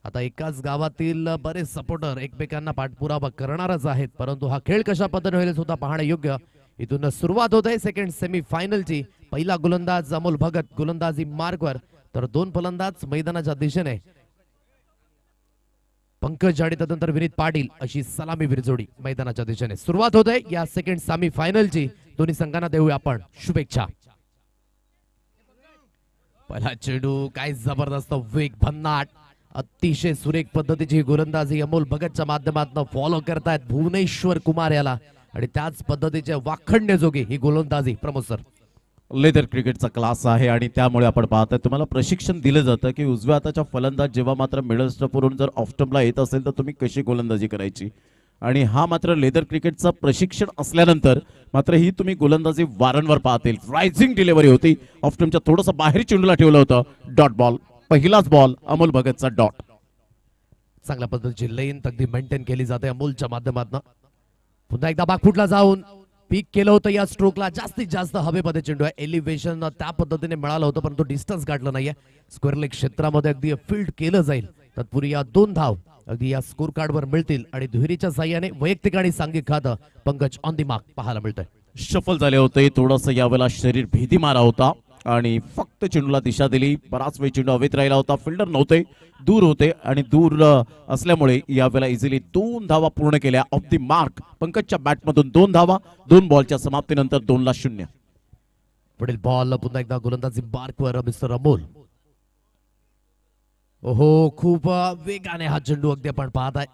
आता एकाच गावातील बरेच सपोर्टर एकमेकांना पाठपुरावा करणारच आहेत, परंतु हा खेळ कशा पद्धतीने होईल सुद्धा पाहणे योग्य. इथून सुरुवात होत आहे सेकंड सेमी फायनलची. पहिला गोलंदाज अमोल भगत गोलंदाजी मार्गवर, तर दोन फलंदाज मैदानाच्या दिशेने. पंकज आणि त्यानंतर विनीत पाटील अशी सलामी विरजोडी मैदानाच्या दिशेने. सुरुवात होत आहे या सेकंड सेमी फायनलची. दोन्ही संघांना देऊया आपण शुभेच्छा. पहिला चेंडू काय जबरदस्त वेग भन्नाट, अतिशय सुरेख पद्धतीची गोलंदाजी अमोल भगतच्या माध्यमातून फॉलो करतायत भुवनेश्वर कुमार याला, आणि त्याच पद्धतीचे वाखणण्याजोगी ही गोलंदाजी. प्रमोद सर, लेदर क्रिकेटचा क्लास आहे आणि त्यामुळे आपण पाहतोय तुम्हाला प्रशिक्षण दिलं जातं की उजव्या हाताच्या फलंदाज जेव्हा मात्र मिडल स्टंपवरून जर ऑफ स्टंपला येत असेल तर तुम्ही कशी गोलंदाजी करायची. आणि हा मात्र लेदर क्रिकेटचा प्रशिक्षण असल्यानंतर मात्र ही तुम्ही गोलंदाजी वारंवार पाहतील. रायझिंग डिलिव्हरी होती, ऑफ स्टंपच्या थोडंसं बाहेर चेंडूला ठेवलं होतं. डॉट बॉल, पहिलाच बॉल अमोल भगतचा डॉट. चांगल्या पद्धतीची लेन अगदी मेंटेन केली जाते अमोलच्या माध्यमातून. पुन्हा एकदा बागफुटला जाऊन पीक केलं होतं या स्ट्रोकला. जास्तीत जास्त हवेमध्ये चेंडू आहे, एलिव्हेशन त्या पद्धतीने मिळालं होतं, परंतु डिस्टन्स गाठलं नाहीये. स्क्वेअर लेग क्षेत्रामध्ये अगदी फील्ड केलं जाईल. तत्पूर्वी या 2 धाव अगदी या स्कोर कार्डवर मिळतील आणि दुहेरीच्या साह्याने वैयक्तिक आणि सांघिक खातं पंकज ऑन दी मार्क पाहायला मिळतंय. शफल झाले होते, थोडंसं यावेळेला शरीर भेदी मारा होता आणि फक्त चेंडूला दिशा दिली. बराच वेळ चेंडू हवेत राहिला होता, फिल्डर नव्हते, दूर होते आणि दूर असल्यामुळे यावेळेला इझिली 2 धावा पूर्ण केल्या. ऑफ दी मार्क पंकजच्या बॅटमधून 2 धावा, 2 बॉलच्या समाप्तीनंतर 2-0. पुढील बॉल पुन्हा एकदा गोलंदाजी मार्कवर मिस्टर अमोल. ओहो, खूप वेगाने हा चेंडू अगदी आपण पाहत आहे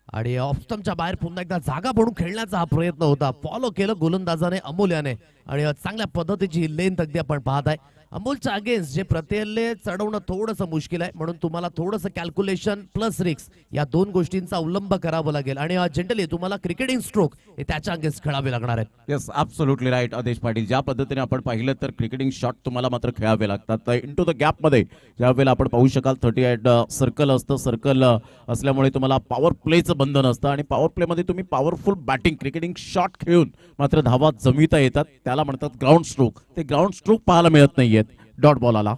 आणि ऑफ स्टंपच्या बाहेर पुन्हा एकदा जागा बनवून खेळण्याचा हा प्रयत्न होता. फॉलो केलं गोलंदाजाने अमोल याने आणि चांगल्या पद्धतीची लेंथ अगदी आपण पाहत आहे. अमोलच्या अगेन्स्ट जे प्रत्येले चढवणं थोडंसं मुश्किल आहे, म्हणून तुम्हाला थोडंसं कॅल्क्युलेशन प्लस रिक्स या 2 गोष्टींचा अवलंब करावा लागेल आणि जनरली तुम्हाला क्रिकेटिंग स्ट्रोक हे त्याच्या अगेन्स्ट खेळावे लागणार आहेत. Yes, absolutely right Aadesh Patil. ज्या पद्धतीने आपण पाहिलं तर क्रिकेटिंग शॉट तुम्हाला मात्र खेळावे लागतात. इंटू द गॅपमध्ये ज्यावेळेला आपण पाहू शकाल 38 सर्कल असतं. सर्कल असल्यामुळे तुम्हाला पॉवर प्लेचं बंधन असतं आणि पॉवर प्लेमध्ये तुम्ही पॉवरफुल बॅटिंग क्रिकेटिंग शॉट खेळून मात्र धावा जमविता येतात. त्याला म्हणतात ग्राउंड स्ट्रोक. ते ग्राउंड स्ट्रोक पाहायला मिळत नाहीये. डॉट बॉल आला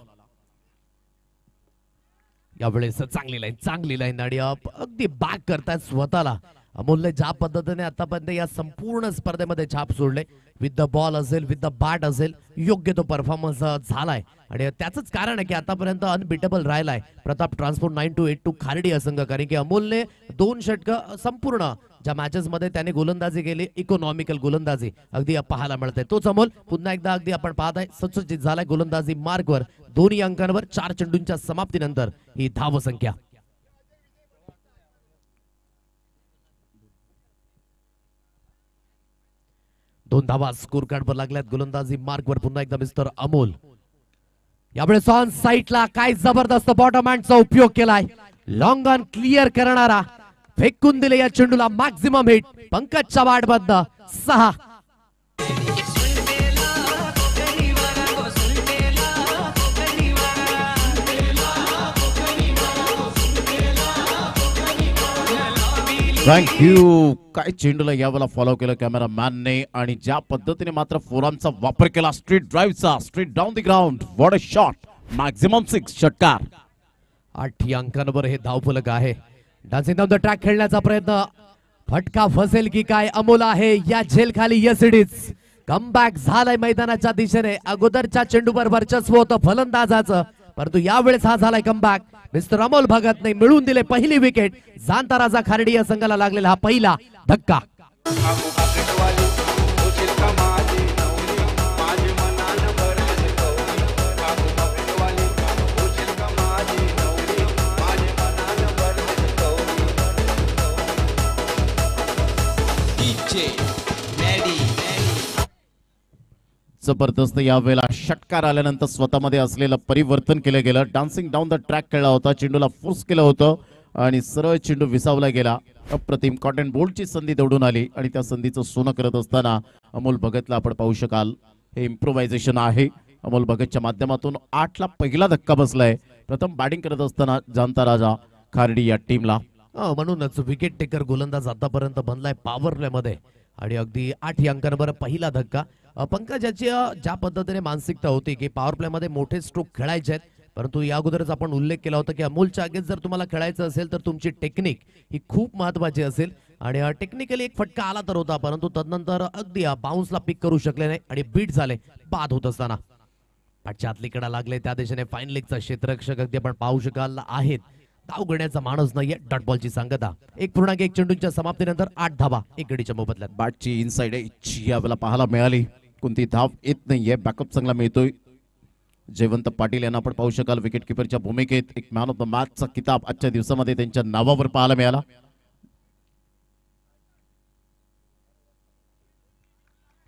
यावेळेस. चांगली लाईन आणि अगदी बॅक करतात स्वतःला. अमोलने ज्या पद्धतीने आतापर्यंत या संपूर्ण स्पर्धेमध्ये छाप सोडले, विथ द बॉल असेल विथ द बॅट असेल, योग्य तो परफॉर्मन्स झालाय आणि त्याच कारण आहे की आतापर्यंत अनबिटेबल राहिलाय प्रताप ट्रान्सपोर्ट 9282 खार्डी या संघ. कारण की अमोलने 2 षटकं संपूर्ण ज्या मॅचेस मध्ये त्याने गोलंदाजी केली, इकॉनॉमिकल गोलंदाजी अगदी पाहायला मिळते. तोच अमोल पुन्हा एकदा अगदी आपण पाहत आहे सुसज्जित झालाय गोलंदाजी मार्कवर. 2 अंकांवर 4 चेंडूंच्या समाप्तीनंतर ही धाव संख्या. दोन धावा स्कोर कार्डवर लागल्यात. गोलंदाजी मार्कवर पुन्हा एकदा मिस्टर अमोल. यावेळेस ऑन साईडला काय जबरदस्त बॉटम हँडचा उपयोग केलाय. लॉंग ऑन क्लिअर करणारा फेकून दिले या चेंडूला. मॅक्झिमम हिट पंकजच्या बॅटमधनं 6. थँक्यू. काय चेंडूला यावेळेला फॉलो केलं कॅमेरामॅनने आणि ज्या पद्धतीने मात्र फोरामचा वापर केला स्ट्रीट ड्राईव्हचा, straight down the ground. What a shot. Maximum 6 षटकार. 8 अंकांवर हे धावफलक आहे. डान्सिंग डाऊन द ट्रॅक खेळण्याचा प्रयत्न. फटका फसेल की काय. अमोल आहे या झेल खाली. Yes it is. कमबॅक झालाय मैदानाच्या दिशेने. अगोदरच्या चेंडूवर वर्चस्व होतं फलंदाजाचं, परंतु यावेळेस हा झालाय कमबॅक. मिस्टर अमोल भगतने मिळवून दिले पहिली विकेट. जाणता राजा खार्डी या संघाला लागलेला हा पहिला धक्का. जबरदस्त यावेळेला षटकार आल्यानंतर स्वतःमध्ये असलेलं परिवर्तन केलं गेलं. डान्सिंग डाऊन द ट्रॅक खेळला होता, चेंडूला फोर्स केलं होतं आणि सरळ चेंडू विसावला गेला. अप्रतिम कॉटन बोल्टची संधी दौडून आली आणि त्या संधीचं सोनं करत असताना अमोल भगतला आपण पाहू शकाल. हे इम्प्रोव्हायझेशन आहे अमोल भगतच्या माध्यमातून. 8ला पहिला धक्का बसलाय प्रथम बॅटिंग करत असताना जाणता राजा खार्डी या टीमला. म्हणूनच विकेट टेकर गोलंदाज आतापर्यंत बनलाय पॉवर प्ले मध्ये आणि अगदी 8 अंकांवर पहिला धक्का. पंकजाची ज्या पद्धतीने मानसिकता होती की पॉवर प्ले मध्ये मोठे स्ट्रोक खेळायचे आहेत, परंतु या अगोदरच आपण उल्लेख केला होता की अमोलच्या आगेत जर तुम्हाला खेळायचं असेल तर तुमची टेक्निक ही खूप महत्वाची असेल आणि टेक्निकली एक फटका आला तर होता, परंतु तदनंतर अगदी बाउन्सला पिक करू शकले नाही आणि बीट झाले बाद होत असताना. पाठच्या आतलीकडे लागले त्या दिशेने फाईन लेगचा क्षेत्ररक्षक अगदी आपण पाहू शकाल आहेत. धाव घेण्याचा माणूस नाहीये. डॉट बॉलची सांगता 1.1 चेंडूंच्या समाप्तीनंतर 8 धावा 1 गडीच्या मोबदल्यात. बॅटची इनसाइड एज यावेळेला पाहायला मिळाली. कोणती धाव येत नाहीये. बॅकअप चांगला मिळतोय. जयवंत पाटील यांना आपण पाहू शकाल विकेट किपरच्या भूमिकेत. एक मॅन ऑफ द मॅचचा किताब आजच्या दिवसामध्ये त्यांच्या नावावर पाहायला मिळाला.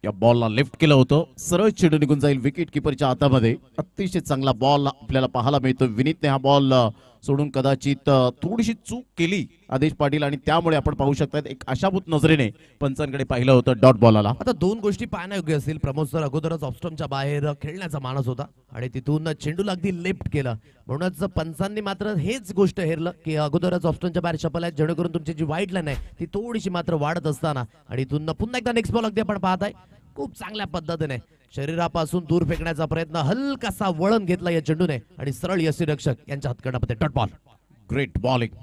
या बॉलला लिफ्ट केलं होतं. सरळ चेंडू निघून जाईल विकेट किपरच्या हातामध्ये. अतिशय चांगला बॉल आपल्याला पाहायला मिळतो. विनीतने हा बॉल सोडून कदाचित थोडीशी चूक केली आदेश पाटील आणि त्यामुळे आपण पाहू शकतात एक आशाभूत नजरेने पंचांकडे पाहिलं होतं डॉट बॉलला. आता दोन गोष्टी पाहण्यायोग्य असतील. प्रमोद सर अगोदरच ऑफस्टमच्या बाहेर खेळण्याचा माणूस होता आणि तिथून चेंडूला अगदी लेफ्ट केलं. म्हणूनच पंचांनी मात्र हेच गोष्ट हेरलं की अगोदरच ऑफस्टमच्या बाहेर चपल आहे, जेणेकरून तुमची जी वाईट लाईन आहे ती थोडीशी मात्र वाढत असताना आणि इथून पुन्हा एकदा नेक्स्ट बॉल अगदी आपण पाहताय खूप चांगल्या पद्धतीने शरीरापासून दूर फेकण्याचा प्रयत्न, हलकासा वळण घेतला या चेंडूने आणि सरळ यष्टीरक्षक यांच्या हातकडामध्ये डॉट बॉल. Great bowling.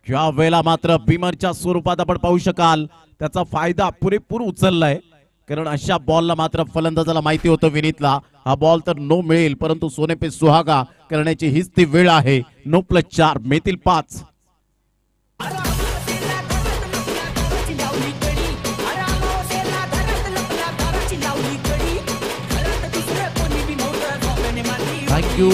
या वेळेला मात्र बिमरच्या स्वरूपात आपण पाहू शकाल त्याचा फायदा पुरेपूर उचललाय. कारण अशा बॉलला मात्र फलंदाजाला माहिती होतं विनीतला हा बॉल तर नो मिळेल, परंतु सोने पे सुहागा करण्याची हीच ती वेळ आहे. 9+4 मिळतील 5. थँक्यू.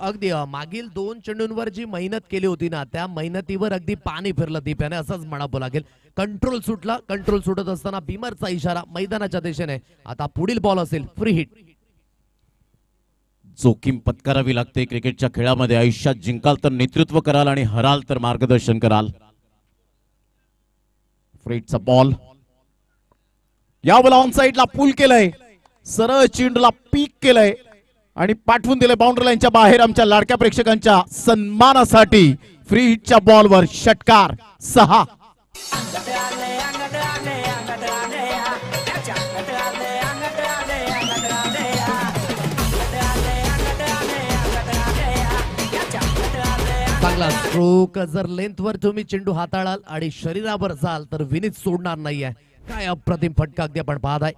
अगदी मागील 2 चेंडूंवर जी मेहनत केली होती ना त्या मेहनतीवर अगदी पाणी फिरलं दीप्याने असंच म्हणावं लागेल. कंट्रोल सुटला. कंट्रोल सुटत असताना बिमरचा इशारा मैदानाच्या दिशेने. आता पुढील बॉल असेल फ्री हिट. जोखीम पत्करावी लागते क्रिकेटच्या खेळामध्ये. आयुष्यात जिंकाल तर नेतृत्व कराल आणि हराल तर मार्गदर्शन कराल. फ्रीटचा बॉल यावेळेला ऑन साइडला पुल केलंय. सरळ चेंडूला पीक केलंय आणि पाठवून दिले बाउंड्री लाईनच्या बाहेर. आमच्या लाडक्या प्रेक्षकांच्या सन्मानासाठी फ्री हिटच्या बॉलवर षटकार 6. चांगला स्ट्रोक. जर लेंथवर तुम्ही चेंडू हाताळाल आणि शरीरावर जाल तर विनीत सोडणार नाहीये. काय अप्रतिम फटका अगदी आपण पाहत आहे.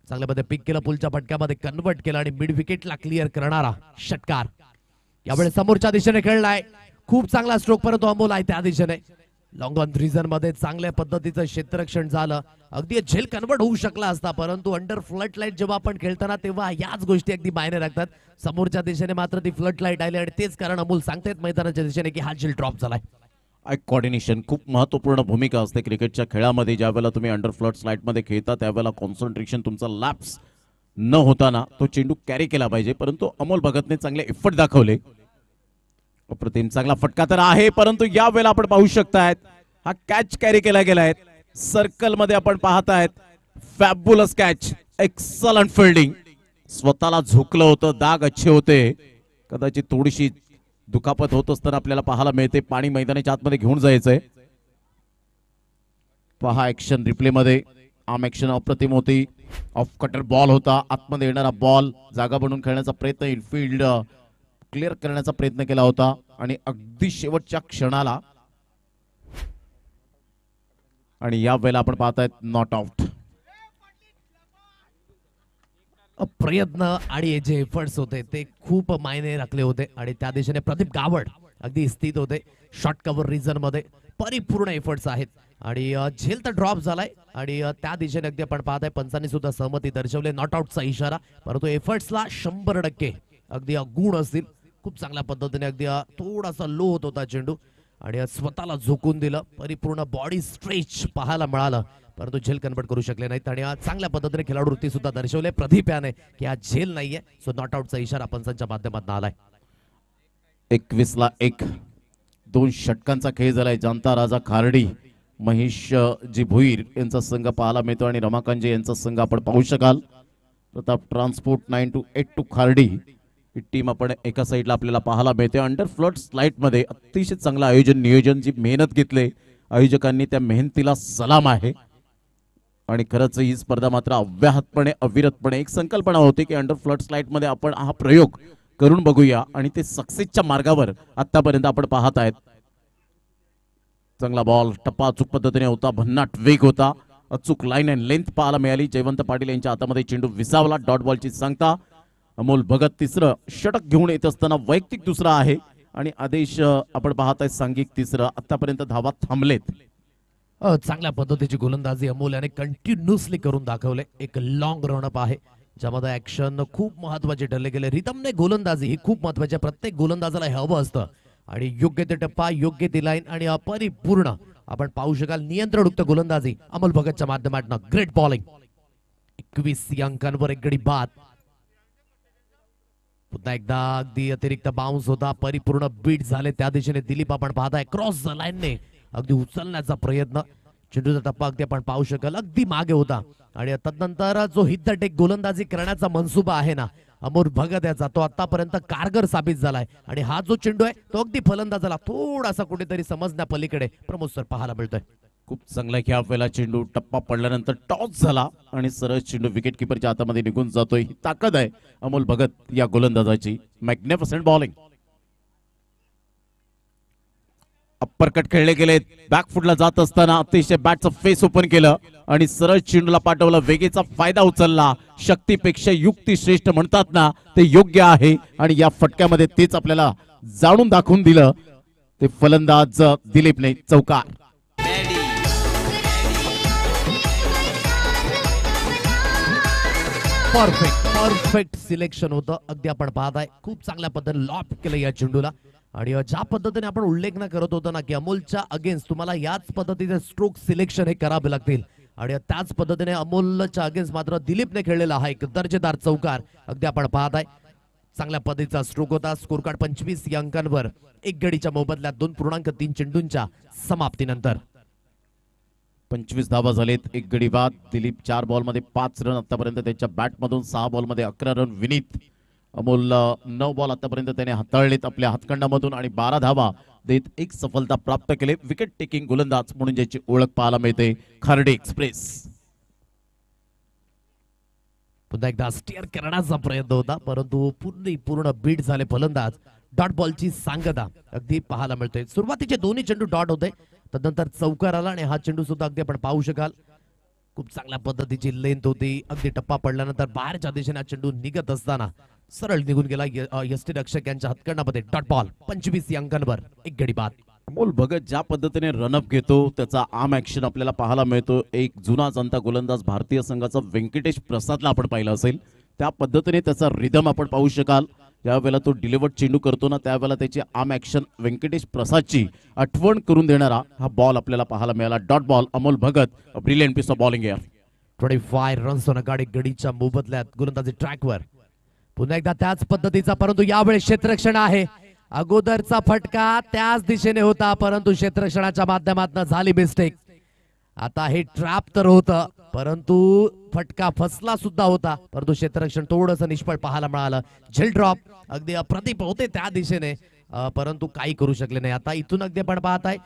चांगल्यामध्ये पिक केलं, पुलच्या फटक्यामध्ये कन्वर्ट केलं आणि मिड विकेटला क्लिअर करणारा षटकार. यावेळी समोरच्या दिशेने खेळलाय. खूप चांगला स्ट्रोक परंतु अमोल आहे त्या दिशेने. लॉंग ऑन रिझन मध्ये चांगल्या पद्धतीचं क्षेत्ररक्षण झालं. अगदी झेल कन्वर्ट होऊ शकला असता, परंतु अंडर फ्लड लाईट जेव्हा आपण खेळताना तेव्हा याच गोष्टी अगदी मायने राखतात. समोरच्या दिशेने मात्र ती फ्लड लाईट आली आणि तेच कारण अमोल सांगतायत मैदानाच्या दिशेने की हा झेल ड्रॉप झालाय. कॉर्डिनेशन खूप महत्वपूर्ण भूमिका असते क्रिकेटच्या खेळामध्ये. ज्या वेळेला तुम्ही अंडर फ्लड स्लाइडमध्ये खेळता त्यावेळेला कॉन्सन्ट्रेशन तुमचा लॅप्स न होताना तो चेंडू कॅरी केला पाहिजे. परंतु अमोल भगतने चांगले एफर्ट दाखवले. अप्रतिम चांगला फटका तर आहे, परंतु या वेळेला आपण पाहू शकतायत हा कॅच कॅरी केला गेलाय. सर्कल मध्ये आपण पाहतायत फॅब्युलस कॅच. Excellent fielding. स्वतःला झोकलं होतं. दाग अच्छे होते. कदाचित थोडीशी दुखापत होत असताना आपल्याला पाहायला मिळते. पाणी मैदानाच्या आतमध्ये घेऊन जायचंय. पहा ऍक्शन रिप्ले मध्ये. आर्म ऍक्शन अप्रतिम होती. ऑफ कटर बॉल होता. आतमध्ये येणारा बॉल जागा बनवून खेळण्याचा प्रयत्न, इनफिल्ड क्लिअर करण्याचा प्रयत्न केला होता आणि अगदी शेवटच्या क्षणाला आणि या वेळेला आपण पाहतायत नॉट आउट. प्रयत्न आणि जे एफर्ट्स होते ते खूप मायने राखले होते आणि त्या दिशेने प्रदीप गावड अगदी स्थित होते. शॉर्ट कव्हर रिझन मध्ये परिपूर्ण एफर्ट्स आहेत आणि झेल तर ड्रॉप झालाय आणि त्या दिशेने अगदी आपण पाहताय पंचांनी सुद्धा सहमती दर्शवले. नॉट आउटचा इशारा, परंतु एफर्ट्सला 100% अगदी गुण असतील. खूप चांगल्या पद्धतीने अगदी थोडासा लो होत होता चेंडू आणि स्वतःला झोकून दिलं. परिपूर्ण बॉडी स्ट्रेच पाहायला मिळालं, परंतु झेल कन्वर्ट करू शकले नाहीत आणि चांगल्या पद्धतीने खेळाडू वृत्ती सुद्धा दर्शवले प्रदीप याने की हा झेल नाहीये. सो नॉट आउटचा इशारा पंचांच्या माध्यमातून आलाय. 21-1 2 षटकांचा खेळ झालाय. जाणता राजा खार्डी, महेश जी भुईर यांचा संघ पाहायला मिळतो आणि रमाकांत यांचा संघ आपण पाहू शकाल. प्रताप ट्रान्सपोर्ट 9-8 खार्डी ही टीम आपण एका साईडला आपल्याला पाहायला मिळते. अंडर फ्लड स्लाइड मध्ये अतिशय चांगलं आयोजन, नियोजन, जी मेहनत घेतले आयोजकांनी त्या मेहनतीला सलाम आहे. आणि खरंच ही स्पर्धा मात्र अव्याहतपणे अविरतपणे एक संकल्पना होती की अंडर फ्लड स्लाइड मध्ये आपण हा प्रयोग करून बघूया आणि ते सक्सेसच्या मार्गावर आतापर्यंत आपण पाहत आहेत. चांगला बॉल टप्पा अचूक पद्धतीने होता, भन्नाट वेग होता, अचूक लाईन अँड लेंथ पाहायला मिळाली. जयवंत पाटील यांच्या हातामध्ये चेंडू विसावला. डॉट बॉलची सांगता. अमोल भगत तिसरं षटक घेऊन येत असताना वैयक्तिक दुसरा आहे आणि आदेश आपण पाहत आहे सांघिक तिसरं. आतापर्यंत धावा थांबलेत. चांगल्या पद्धतीची गोलंदाजी अमोल याने कंटिन्युअसली करून दाखवले. एक लॉंग रनअप आहे ज्यामध्ये ऍक्शन खूप महत्वाचे ठरले गेले. रिदमने गोलंदाजी ही खूप महत्वाची आहे. प्रत्येक गोलंदाजाला हे हवं असतं आणि योग्य ते टप्पा, योग्य ती लाईन आणि अपरिपूर्ण आपण पाहू शकाल नियंत्रणयुक्त गोलंदाजी अमोल भगतच्या माध्यमातून. Great bowling. 21 अंकांवर एक गडी बाद. पुन्हा एकदा अगदी अतिरिक्त बाउन्स होता, परिपूर्ण बीट झाले त्या दिशेने. दिलीप आपण पाहताय क्रॉस लाईनने अगदी उचलण्याचा प्रयत्न. चेंडूचा टप्पा अगदी आपण पाहू शकाल अगदी मागे होता आणि तदनंतर जो हिट द टेक गोलंदाजी करण्याचा मनसुबा आहे ना अमोल भगत याचा, तो आतापर्यंत कारगर साबित झालाय आणि हा जो चेंडू आहे तो अगदी फलंदाजाला थोडासा कुठेतरी समजण्या पलीकडे प्रमोद सर पाहायला मिळतोय. खूप चांगला ह्या वेळेला चेंडू टप्पा पडल्यानंतर टॉस झाला आणि सरळ चेंडू विकेट किपरच्या हातामध्ये निघून जातोय. ही ताकद आहे अमोल भगत या गोलंदाजाची. Magnificent bowling. अप्पर कट खेळले गेले. बॅकफुटला जात असताना अतिशय बॅटचं फेस ओपन केलं आणि सरळ चेंडूला पाठवलं. वेगेचा फायदा उचलला. शक्तीपेक्षा युक्ती श्रेष्ठ म्हणतात ना, ते योग्य आहे आणि या फटक्यामध्ये तेच आपल्याला जाणून दाखवून दिलं. ते फलंदाज दिलीपने चौकार. परफेक्ट सिलेक्शन होतं. अगदी आपण पाहताय खूप चांगल्या पद्धतीने लॉप केलं या चेंडूला आणि ज्या पद्धतीने आपण उल्लेख न करत होतो ना की अमोलच्या अगेन्स्ट तुम्हाला याच पद्धतीचे स्ट्रोक सिलेक्शन हे करावे लागतील आणि त्याच पद्धतीने अमोलच्या अगेन्स्ट मात्र दिलीपने खेळलेला हा एक दर्जेदार चौकार. अगदी आपण पाहताय चांगल्या पद्धतीचा स्ट्रोक होता. स्कोर कार्ड 25 या अंकांवर एक गडीच्या मोबदल्यात 2.3 चेंडूंच्या समाप्तीनंतर 25 धावा झालेत. एक गडी बाद. दिलीप 4 बॉलमध्ये 5 रन आतापर्यंत त्याच्या बॅटमधून. 6 बॉलमध्ये 11 रन. विनीत अमोल 9 बॉल आतापर्यंत त्याने हाताळलेत आपल्या हातखंडामधून आणि 12 धावा देत एक सफलता प्राप्त केले. विकेट टेकिंग गोलंदाज म्हणून ज्याची ओळख पाहायला मिळते खार्डे एक्सप्रेस. पुन्हा एकदा स्टिअर करण्याचा प्रयत्न होता परंतु पूर्ण बीट झाले फलंदाज. डॉट बॉलची सांगता अगदी पाहायला मिळते. सुरुवातीचे दोन्ही चेंडू डॉट होते, तदनंतर चौकार आला आणि हा चेंडू सुद्धा अगदी आपण पाहू शकाल खूप चांगल्या पद्धतीची लेंथ होती. अगदी टप्पा पडल्यानंतर बाहेरच्या दिशेने हा चेंडू निघत असताना सरळ निघून गेला यष्टी रक्षक यांच्या हातकंडामध्ये. Dot ball. 25 अंकांवर एक गडी बाद. अमोल भगत ज्या पद्धतीने रनअप घेतो त्याचा आर्म ऍक्शन आपल्याला पाहायला मिळतो. एक जुना जाणता गोलंदाज भारतीय संघाचा व्यंकटेश प्रसादला आपण पाहिलं असेल त्या पद्धतीने त्याचा रिदम आपण पाहू शकाल. ज्यावेळेला तो डिलिव्हर्ड चेंडू करतो ना त्यावेळेला त्याची आर्म ऍक्शन व्यंकटेश प्रसादची आठवण करून देणारा हा बॉल आपल्याला पाहायला मिळाला. Dot ball. Amol Bhagat brilliant piece of bowling here. 25 runs होणं गाडी गडीच्या मोबदल्यात गोलंदाजी ट्रॅकवर. पुन्हा एकदा त्याच पद्धतीचा परंतु यावेळी क्षेत्ररक्षण आहे. अगोदरचा फटका त्याच दिशेने होता परंतु क्षेत्ररक्षणाच्या माध्यमातून झाली मिस्टेक. आता हे ट्रॅप तर होतं परंतु फटका फसला सुद्धा होता परंतु क्षेत्ररक्षण थोडंसं निष्फळ पाहायला मिळालं. झेल ड्रॉप अगदी अप्रतिम होते त्या दिशेने परंतु काही करू शकले नाही. आता इथून अगदी आपण पाहताय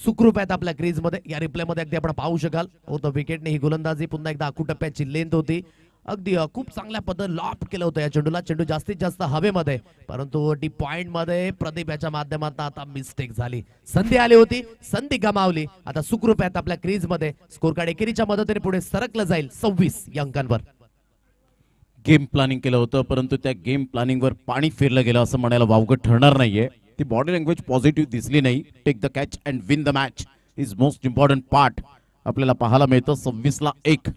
सुखरूप आहेत आपल्या क्रीज मध्ये. या रिप्ले मध्ये अगदी आपण पाहू शकाल होतं विकेटने ही गोलंदाजी. पुन्हा एकदा आखूटप्प्याची लेंथ होती. अगदी खूप चांगल्या पद्धतीने लॉप केलं होतं या चेंडूला. चेंडू जास्तीत जास्त हवेमध्ये परंतु डी पॉइंट मध्ये प्रदीप याच्या माध्यमातून आता मिस्टेक झाली. संधी आली होती, संधी गमावली. आता सुखरूप आहेत आपल्या क्रीज मध्ये. स्कोर कार्ड एकेरीच्या मदतीने पुढे सरकलं जाईल 26 या अंकांवर. गेम प्लॅनिंग केलं होतं परंतु त्या गेम प्लॅनिंग वर पाणी फिरलं गेलं असं म्हणायला वावगं ठरणार नाहीये. ती बॉडी लँग्वेज पॉझिटिव्ह दिसली नाही. Take the catch and win the match is most important part आपल्याला पाहायला मिळतं. 26-1.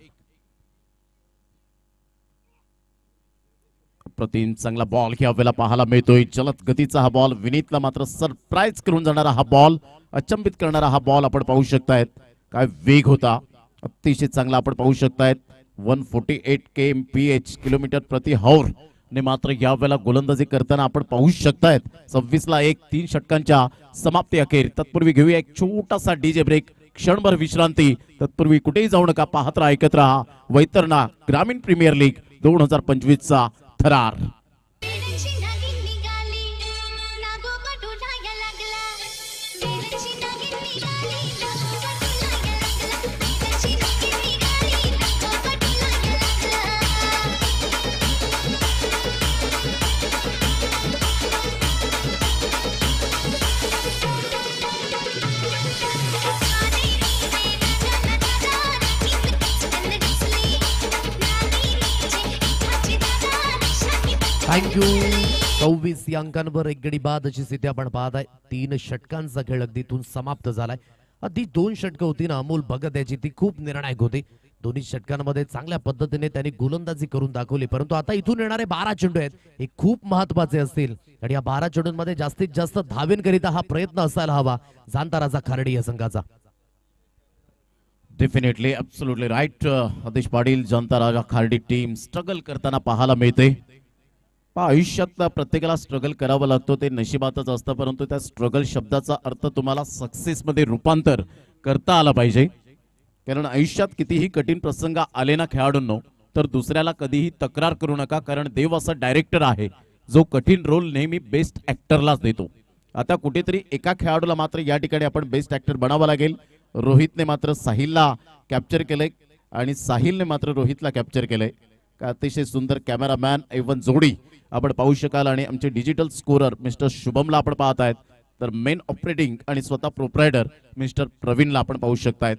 प्रतिम चांगला बॉल ह्या वेळेला पाहायला मिळतोय. जलद गतीचा हा बॉल. विनीतला मात्र सरप्राईज करून जाणारा हा बॉल, अचंबित करणारा हा बॉल आपण पाहू शकतायत. काय वेग होता, अतिशय चांगला आपण पाहू शकतायत. 148 kmph किलोमीटर प्रति हावर ने मात्र या वेळेला गोलंदाजी करताना आपण पाहू शकतायत. 26-1 3 षटकांच्या समाप्ती अखेर. तत्पूर्वी घेऊया एक छोटासा डीजे ब्रेक, क्षणभर विश्रांती. तत्पूर्वी कुठेही जाऊ नका, पाहत राहा, ऐकत राहा वैतरणा ग्रामीण प्रीमियर लीग 2025 चा थरार. थँक्यू. 26 या अंकांवर एक गडी बाद अशी स्थिती आपण पाहत आहे. 3 षटकांचा खेळ अगदी इथून समाप्त झालाय. अगदी 2 षटकं होती ना अमोल भगत याची, ती खूप निर्णायक होती. दोन्ही षटकांमध्ये चांगल्या पद्धतीने त्यांनी गोलंदाजी करून दाखवली. परंतु आता इथून येणारे 12 चेंडू आहेत हे खूप महत्वाचे असतील आणि या 12 चेंडूंमध्ये जास्तीत जास्त धावेंकरिता हा प्रयत्न असायला हवा जाणताराचा खार्डी या संघाचा. Definitely absolutely right. Aadesh Patil Janata Raja Khardi team struggle करताना पाहायला मिळते. आयुष्यात प्रत्येकाला स्ट्रगल करावं लागतो, ते नशिबातच असतं. परंतु त्या स्ट्रगल शब्दाचा अर्थ तुम्हाला सक्सेस मध्ये रूपांतर करता आला पाहिजे. कारण आयुष्यात कितीही कठीण प्रसंग आले ना खेळाडूंनो, तर दुसऱ्याला कधीही तक्रार करू नका. कारण देव असा डायरेक्टर आहे जो कठीण रोल नेहमी बेस्ट ऍक्टरलाच देतो. आता कुठेतरी एका खेळाडूला मात्र या ठिकाणी आपण बेस्ट ऍक्टर बनावं लागेल. रोहितने मात्र साहिलला कॅप्चर केलंय आणि साहिलने मात्र रोहितला कॅप्चर केलंय. अतिशय सुंदर कॅमेरामॅन एवन जोडी आपण पाहू शकाल आणि आमचे डिजिटल स्कोरर मिस्टर शुभमला आपण पाहत आहेत. तर मेन ऑपरेटिंग आणि स्वतः प्रोप्रायटर मिस्टर प्रवीणला आपण पाहू शकतायत.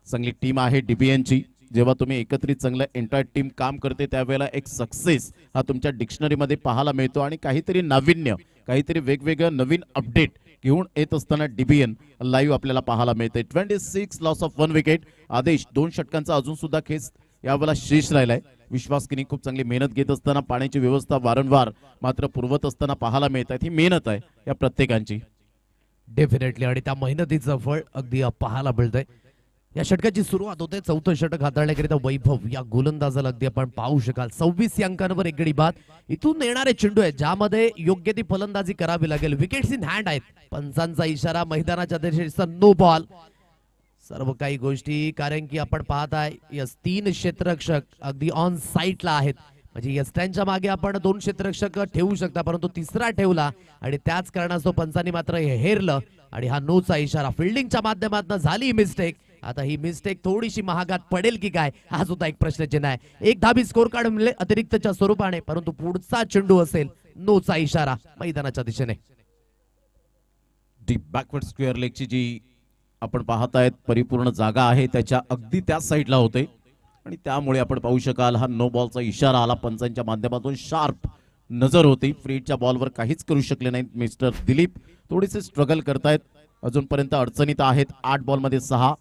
चांगली टीम आहे डीबीएनची. जेव्हा तुम्ही एकत्रित चांगलं एंटायर टीम काम करते त्यावेळेला एक सक्सेस हा तुमच्या डिक्शनरीमध्ये पाहायला मिळतो आणि काहीतरी नाविन्य, काहीतरी वेगवेगळं नवीन अपडेट घेऊन येत असताना डीबीएन लाईव्ह आपल्याला पाहायला मिळते. 26 लॉस ऑफ 1 विकेट. आदेश 2 षटकांचा अजून सुद्धा खेच यावेळेला शेष राहिलाय. विश्वासकीनी खूप चांगली मेहनत घेत असताना पाण्याची व्यवस्था वारंवार मात्र पुरवत असताना पाहायला मिळत आहे. ही मेहनत आहे या प्रत्येकांची डेफिनेटली आणि त्या मेहनतीचं फळ अगदी पाहायला मिळतंय. या षटकाची सुरुवात होते. 4थं षटक हाताळण्याकरिता वैभव या गोलंदाजाला अगदी आपण पाहू शकाल. 26 अंकांवर एक गडी बाद. इथून येणारे चेंडू आहेत ज्यामध्ये योग्य ती फलंदाजी करावी लागेल. विकेट्स इन हँड आहेत. पंचांचा इशारा, मैदानाच्या दिशेचा नो बॉल, सर्व काही गोष्टी. कारण की आपण पाहताय यस 3 क्षेत्ररक्षक अगदी ऑन साईटला आहेत. म्हणजे यस्ट्यांच्या मागे आपण 2 क्षेत्ररक्षक ठेवू शकता, परंतु तिसरा ठेवला आणि त्याच कारणास्तव पंचांनी मात्र हे हेरलं आणि हा नोचा इशारा. फिल्डिंगच्या माध्यमातून झाली मिस्टेक. आता ही मिस्टेक थोडीशी महागात पडेल की काय हा सुद्धा एक प्रश्नचिन्ह आहे. एक धाबी स्कोर कार्ड मिळेल अतिरिक्तच्या स्वरूपाने, परंतु पुढचा चेंडू असेल नोचा इशारा मैदानाच्या दिशेने. डीप बॅकवर्ड स्क्वेअर लेगची जी आपण पाहत आहेत परिपूर्ण जागा आहे त्याच्या अगदी त्या साईडला होते आणि त्यामुळे आपण पाहू शकाल हा नो बॉलचा इशारा आला. पंचांच्या माध्यमातून शार्प नजर होती. फ्रीडच्या बॉलवर काहीच करू शकले नाहीत मिस्टर दिलीप. थोडेसे स्ट्रगल करतायत, अजूनपर्यंत अडचणीत आहेत. 8 बॉलमध्ये 6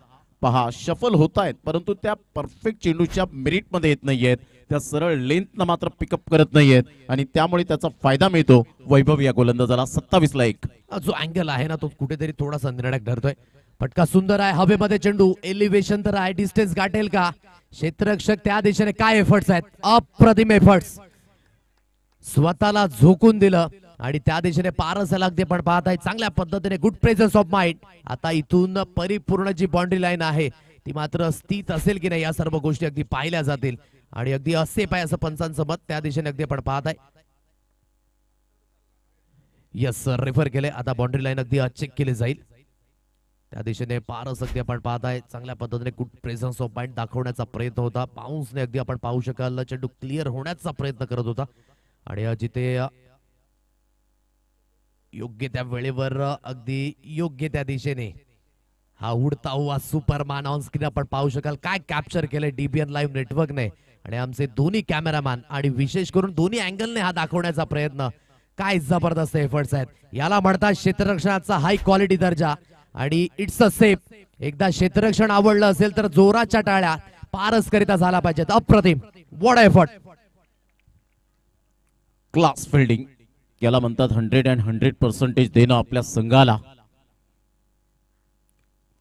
पहा शफल होत आहेत, परंतु त्या परफेक्ट चेंडूच्या मेरिटमध्ये येत नाहीयेत. त्या सरळ लेंथनं मात्र पिकअप करत नाहीयेत आणि त्यामुळे त्याचा फायदा मिळतो वैभव या गोलंदाजाला. 27 ला 1. जो अँगल आहे ना तो कुठेतरी थोडासा निर्णायक ठरतोय. फटका सुंदर आहे. हवेमध्ये चेंडू, एलिव्हेशन तर आहे. डिस्टन्स गाठेल का क्षेत्ररक्षक? त्या दिशेने काय एफर्ट्स आहेत, अप्रतिम एफर्ट्स. स्वतःला झोकून दिलं आणि त्या दिशेने पारस अगदी आपण पाहत आहे चांगल्या पद्धतीने. Good presence of mind. आता इथून परिपूर्ण जी बाउंड्री लाईन आहे ती मात्र स्थित असेल की नाही या सर्व गोष्टी अगदी पाहिल्या जातील आणि अगदी असेप आहे असं पंचांचं मत. त्या दिशेने अगदी आपण पाहत आहे. यस सर, रेफर केले. आता बाउंड्री लाईन अगदी चेक केली जाईल. त्या दिशेने पारस अगदी आपण पाहत आहे चांगल्या पद्धतीने गुड प्रेझन्स ऑफ माइंड दाखवण्याचा प्रयत्न होता. बाउन्सने अगदी आपण पाहू शकाल चेंडू क्लिअर होण्याचा प्रयत्न करत होता आणि जिथे योग्य त्या वेळेवर अगदी योग्य त्या दिशेने हा उडता हुआ सुपरमॅन ऑन स्क्रीन आपण पाहू शकाल. काय कॅप्चर केलंय डीबीएन लाईव्ह नेटवर्कने आणि आमचे दोन्ही कॅमेरामॅन आणि विशेष करून दोन्ही अँगलने हा दाखवण्याचा प्रयत्न. काय जबरदस्त एफर्ट्स आहेत. याला म्हणतात क्षेत्ररक्षणाचा हाय क्वालिटी दर्जा आणि इट्स अ सेफ. एकदा क्षेत्ररक्षण आवडलं असेल तर जोराच्या टाळ्या पारस करिता झाला पाहिजेत. अप्रतिम, व्हॉट एफर्ट. क्लास फिल्डिंग याला म्हणतात. 100% देणं आपल्या संघाला.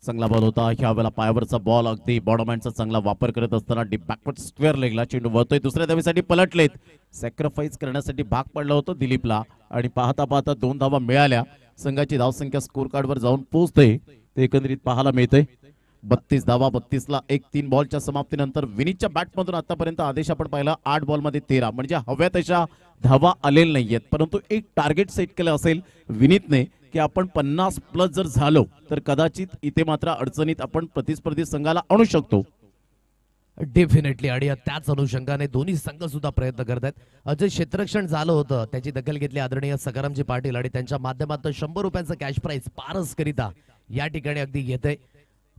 चांगला बॉल होता ह्यावेळेला. पायावरचा बॉल अगदी बॉडमॅनचा चांगला वापर करत असताना डीप बॅकवर्ड स्क्वेअर लेगला चेंडू वळतोय. दुसऱ्या धावेसाठी पलटलेत. सॅक्रिफाईस करण्यासाठी भाग पडलं होतं दिलीपला आणि पाहता पाहता 2 धावा मिळाल्या. संघाची धावसंख्या स्कोर कार्डवर जाऊन पोहोचते ते एकंदरीत पाहायला मिळते. 32 धावा, 32 ला 1. 3 बॉलच्या समाप्तीनंतर विनीतच्या बॅटमधून आतापर्यंत आदेश आपण पाहिला 8 बॉलमध्ये 13, म्हणजे हव्या तशा धावा आलेल्या नाहीयेत. परंतु एक टार्गेट सेट केलं असेल विनीतने की आपण 50+ जर झालो तर कदाचित इथे मात्र अडचणीत आपण प्रतिस्पर्धी संघाला आणू शकतो. डेफिनेटली. आणि त्याच अनुषंगाने दोन्ही संघ सुद्धा प्रयत्न करत आहेत. अजय क्षेत्ररक्षण झालं होतं त्याची दखल घेतली आदरणीय सकारामजी पाटील आणि त्यांच्या माध्यमातून 100 रुपयांचं कॅश प्राइज पारस करिता या ठिकाणी अगदी घेते.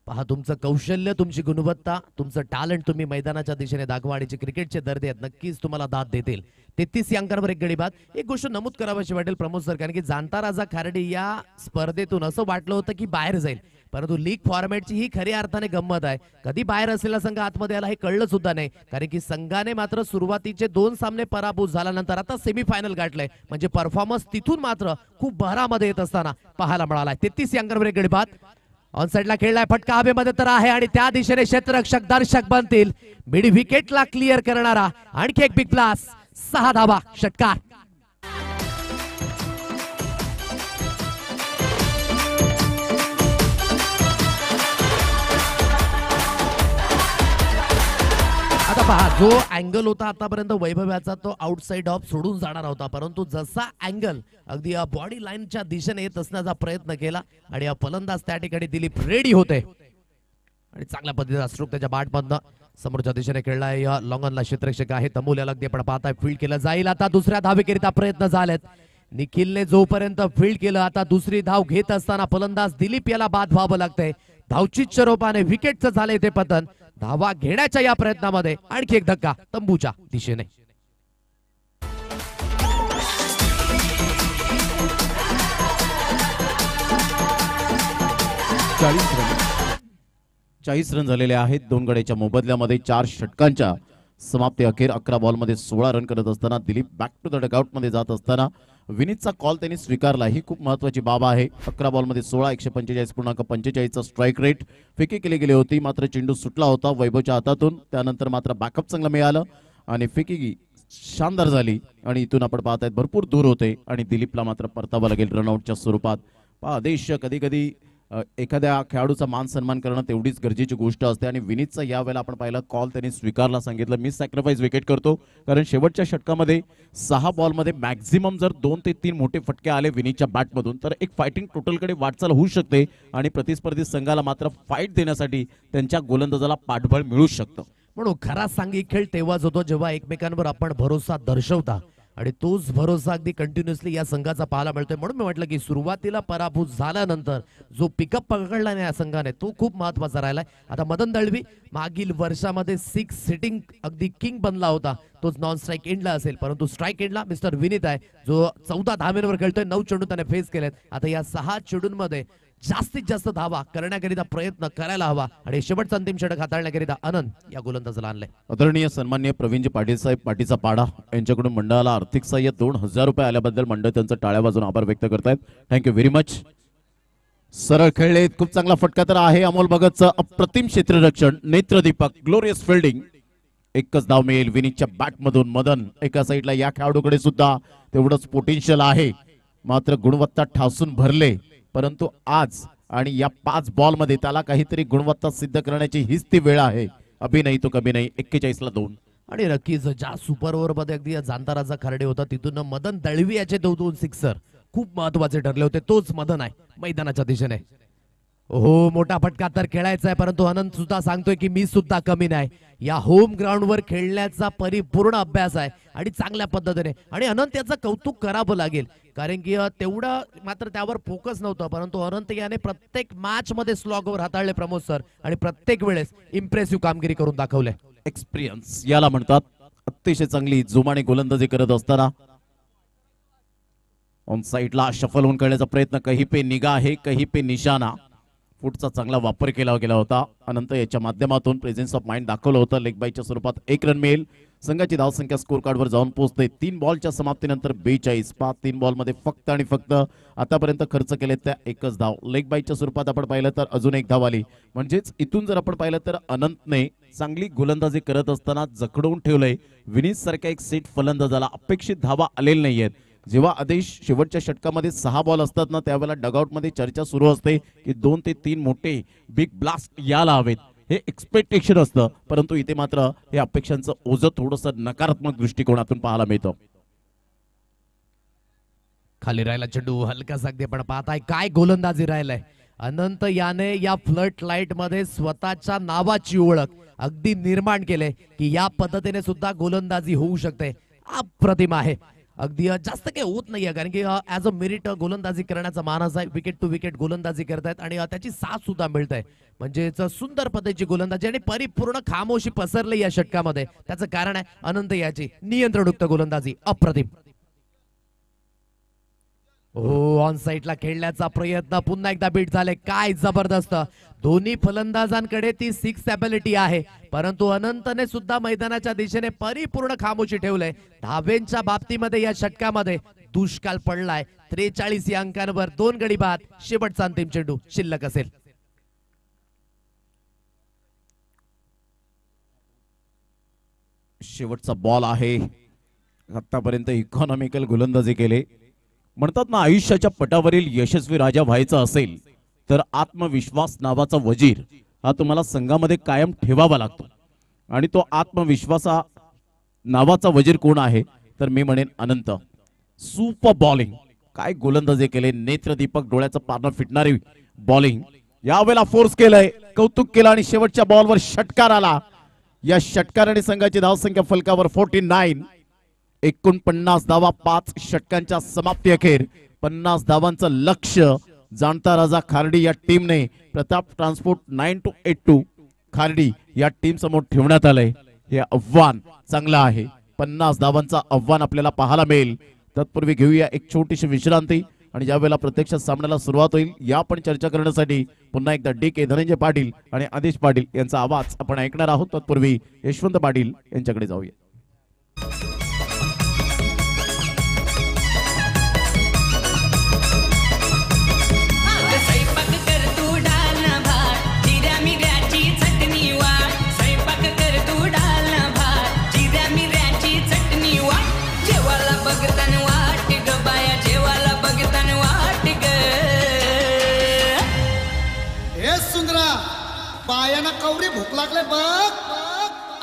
पहा तुमचं कौशल्य, तुमची गुणवत्ता, तुमचं टॅलेंट तुम्ही मैदानाच्या दिशेने दाखवा आणि जे क्रिकेटचे दर्दे आहेत नक्कीच तुम्हाला दाद देतील. 33 या अंकांवर एक गडी बाद. एक गोष्ट नमूद करावीशी वाटेल प्रमोद सर, कारण की जाणता राजा खार्डी या स्पर्धेतून असं वाटलं होतं की बाहेर जाईल, परंतु लीग फॉर्मॅटची ही खरी अर्थाने गंमत आहे. कधी बाहेर असलेला संघ आतमध्ये आला हे कळलं सुद्धा नाही, कारण की संघाने मात्र सुरुवातीचे 2 सामने पराभूत झाल्यानंतर आता सेमीफायनल गाठलंय, म्हणजे परफॉर्मन्स तिथून मात्र खूप बहरामध्ये येत असताना पाहायला मिळालाय. 33 या अंकांवर एक गडी बाद. ऑन साइडला खेळलाय, फटका हवेमध्ये तर आहे आणि त्या दिशेने क्षेत्ररक्षक दर्शक बनतील. मिड विकेटला क्लिअर करणारा आणखी एक बिग ब्लास्ट, 6 धावा, षटकार. आता पहा, जो अँगल होता आतापर्यंत वैभव्याचा तो आउटसाइड ऑफ सोडून जाणार होता, परंतु जसा अँगल अगदी बॉडी लाईनच्या दिशेने येत असण्याचा प्रयत्न केला आणि फलंदाज त्या ठिकाणी दिलीप रेडी होते आणि चांगल्या पद्धतीचा स्ट्रोक त्याच्या बॅटमधनं समोरच्या दिशेने खेळलाय. लॉंगनला क्षेत्ररक्षक आहे तमूल, याला अगदी आपण पाहताय फील्ड केलं जाईल. आता दुसऱ्या धावेकरिता प्रयत्न झालेत. निखिलने जोपर्यंत फील्ड केलं, आता दुसरी धाव घेत असताना फलंदाज दिलीप याला बाद व्हावं लागतंय. धावचीच्या रूपाने विकेटचं झालंय ते पतन. धावा घेण्याच्या या प्रयत्नामध्ये आणखी एक धक्का तंबूच्या दिशेने. चाळीस रन झालेले आहेत 2 गड्याच्या मोबदल्यामध्ये. 4 षटकांच्या समाप्ती अखेर 11 बॉलमध्ये 16 रन करत असताना Dilip back to the dugout मध्ये जात असताना विनीतचा कॉल त्यांनी स्वीकारला, ही खूप महत्वाची बाब आहे. 11 बॉलमध्ये 16, 145.45 चा स्ट्राईक रेट. फेकी केली गेली होती, मात्र चेंडू सुटला होता वैभवच्या हातातून. त्यानंतर मात्र बॅकअप चांगलं मिळालं आणि फेकी शानदार झाली आणि इथून आपण पाहतायत भरपूर दूर होते आणि दिलीपला मात्र परतावं लागेल रनआउटच्या स्वरूपात. आदेश कधी कधी एखाद्या खेळाडूचा मान सन्मान करणं तेवढीच गरजेची गोष्ट असते आणि विनीतचा यावेळेला आपण पाहिलं कॉल त्यांनी स्वीकारला, सांगितलं मी सॅक्रिफाईस विकेट करतो, कारण शेवटच्या षटकामध्ये 6 बॉलमध्ये मॅक्झिमम जर 2 ते 3 मोठे फटके आले विनीतच्या बॅटमधून तर एक फायटिंग टोटलकडे वाटचाल होऊ शकते आणि प्रतिस्पर्धी संघाला मात्र फाईट देण्यासाठी त्यांच्या गोलंदाजाला पाठबळ मिळू शकतं. म्हणून खरा सांघिक खेळ तेव्हाच होतो जेव्हा एकमेकांवर आपण भरोसा दर्शवता आणि तोच भरोसा अगदी कंटिन्युअसली या संघाचा पाहायला मिळतोय. म्हणून मी म्हटलं की सुरुवातीला पराभूत झाल्यानंतर जो पिकअप पकडला नाही या संघाने तो खूप महत्वाचा राहिलाय. आता मदन दळवी मागील वर्षामध्ये 6 सिटिंग अगदी किंग बनला होता, तोच नॉन स्ट्राईक एंडला असेल, परंतु स्ट्राईक एंडला मिस्टर विनीत आहे जो 14 धावेंवर खेळतोय. 9 चेंडू त्याने फेस केलेत. आता या 6 चेंडूंमध्ये जास्तीत जास्त धावा करण्याकरिता प्रयत्न करायला हवा आणि शेवटचा अंतिम षटक हाताळण्याकरिता आनंद या गोलंदाजाला आणलंय. आदरणीय सन्माननीय प्रवीणजी पाटील साहेब पाटीचा पाडा यांच्याकडून मंडळाला आर्थिक सहाय्य 2000 रुपये आल्याबद्दल मंडळ त्यांचं टाळ्या वाजून आभार व्यक्त करतायत. Thank you very much. सरळ खेळले, खूप चांगला फटका तर आहे. अमोल भगतचं अप्रतिम क्षेत्ररक्षण, नेत्रदीपक, ग्लोरियस फिल्डिंग. एकच धाव मिळेल विनीतच्या बॅटमधून. मदन एका साईडला, या खेळाडूकडे सुद्धा तेवढंच पोटेन्शियल आहे, मात्र गुणवत्ता ठासून भरले, परंतु आज आणि या 5 बॉलमध्ये त्याला काहीतरी गुणवत्ता सिद्ध करण्याची हीच ती वेळ आहे. अभि नाही तो कभी नाही. 41 ला 2 आणि नक्कीच ज्या सुपर ओव्हर मध्ये अगदी जाणताराचा खार्डे होता तिथून मदन दळवी याचे 2 सिक्सर खूप महत्वाचे ठरले होते. तोच मदन आहे मैदानाच्या दिशेने. हो, मोठा फटका तर खेळायचा आहे, परंतु अनंत सुद्धा सांगतोय की मी सुद्धा कमी नाही. या होम ग्राउंडवर खेळण्याचा परिपूर्ण अभ्यास आहे आणि चांगल्या पद्धतीने, आणि अनंत याचं कौतुक करावं लागेल, कारण की तेवढं मात्र त्यावर फोकस नव्हतं, परंतु अनंत याने प्रत्येक मॅच मध्ये स्लॉग ओव्हर हाताळले प्रमोद सर आणि प्रत्येक वेळेस इम्प्रेसिव्ह कामगिरी करून दाखवले. एक्सपिरियन्स याला म्हणतात. अतिशय चांगली जोमाने गोलंदाजी करत असताना ऑन साइडला शफल होऊन खेळण्याचा प्रयत्न, कहीं पे निगाह है कहीं पे निशाणा. फुटचा चांगला वापर केला गेला होता. अनंत याच्या माध्यमातून प्रेझेन्स ऑफ माइंड दाखवलं होतं. लेग बायच्या स्वरूपात 1 रन मिळेल. संघाची धावसंख्या स्कोर कार्डवर जाऊन पोहोचते 3 बॉलच्या समाप्तीनंतर 42. 3 बॉलमध्ये फक्त आणि फक्त आतापर्यंत खर्च केले त्या 1च धाव. लेग बायच्या स्वरूपात आपण पाहिलं तर अजून 1 धाव आली. म्हणजेच इथून जर आपण पाहिलं तर अनंतने चांगली गोलंदाजी करत असताना जखडवून ठेवलंय विनीत सारख्या एक सेट फलंदाजाला. अपेक्षित धावा आलेल्या नाहीयेत. जेव्हा आदेश शेवटच्या षटकामध्ये 6 बॉल असतात ना, त्यावेळेला डगआउट मध्ये चर्चा सुरू असते की 2 ते 3 मोठे बिग ब्लास्ट यायला हवेत, हे एक्सपेक्टेशन असतं, परंतु इथे मात्र हे अपेक्षांचं ओझं थोडंसं नकारात्मक दृष्टिकोनातून पाहायला मिळतं. खाली राहिला चेंडू हलकासा अगदी आपण पाहताय काय गोलंदाजी राहिलाय. अनंत याने या फ्लड लाईट मध्ये स्वतःच्या नावाची ओळख अगदी निर्माण केले की या पद्धतीने सुद्धा गोलंदाजी होऊ शकते. अप्रतिम आहे. अगदी जास्त काही होत नाहीये, कारण की ऍज अ मेरिट गोलंदाजी करण्याचा मानस आहे. विकेट टू विकेट गोलंदाजी करतायत आणि त्याची साथ सुद्धा मिळत आहे. म्हणजेच सुंदर पद्धतीची गोलंदाजी आणि परिपूर्ण खामोशी पसरली या षटकामध्ये. त्याचं कारण आहे अनंत याची नियंत्रणयुक्त गोलंदाजी. अप्रतिम. ऑन साइडला खेळण्याचा प्रयत्न पुन्हा एकदा बीट झाले. काय जबरदस्त. दोन्ही फलंदाजांकडे ती सिक्स एबिलिटी आहे, परंतु अनंतने सुद्धा मैदानाच्या दिशेने परिपूर्ण खामोशी ठेवलंय. धावेंच्या बाबतीमध्ये या षटकामध्ये दुष्काळ पडलाय. 43 या अंकांवर 2 गडी बाद. शेवटचा अंतिम चेंडू शिल्लक असेल. शेवटचा बॉल आहे. आतापर्यंत इकॉनॉमिकल गोलंदाजी केले. म्हणतात ना, आयुष्याच्या पटावरील यशस्वी राजा व्हायचा असेल तर आत्मविश्वास नावाचा वजीर हा तुम्हाला संघामध्ये कायम ठेवावा लागतो. आणि तो आत्मविश्वासा नावाचा वजीर कोण आहे तर मी म्हणेन अनंत. सुपर बॉलिंग, काय गोलंदाजी केले. नेत्रदीपक डोळ्याचं पारणं फिटणारी बॉलिंग. यावेळेला फोर्स केलंय, कौतुक केलं आणि शेवटच्या बॉलवर षटकार आला. या षटकाराने संघाची धावसंख्या फलकावर 49. 49 धावा 5 षटकांच्या समाप्ती अखेर 50 धावांचं लक्ष्य जाणता राजा खार्डी या टीमने प्रताप ट्रान्सपोर्ट 9282 खार्डी या टीम समोर ठेवण्यात आलंय. हे आव्हान चांगलं आहे. 50 धावांचं आव्हान आपल्याला पाहायला मिळेल. तत्पूर्वी घेऊया एक छोटीशी विश्रांती आणि ज्यावेळेला प्रत्यक्ष सामन्याला सुरुवात होईल या पण चर्चा करण्यासाठी पुन्हा एकदा DK धनंजय पाटील आणि आदेश पाटील यांचा आवाज आपण ऐकणार आहोत. तत्पूर्वी यशवंत पाटील यांच्याकडे जाऊया. बायाना कवरी भूक लागले बघ.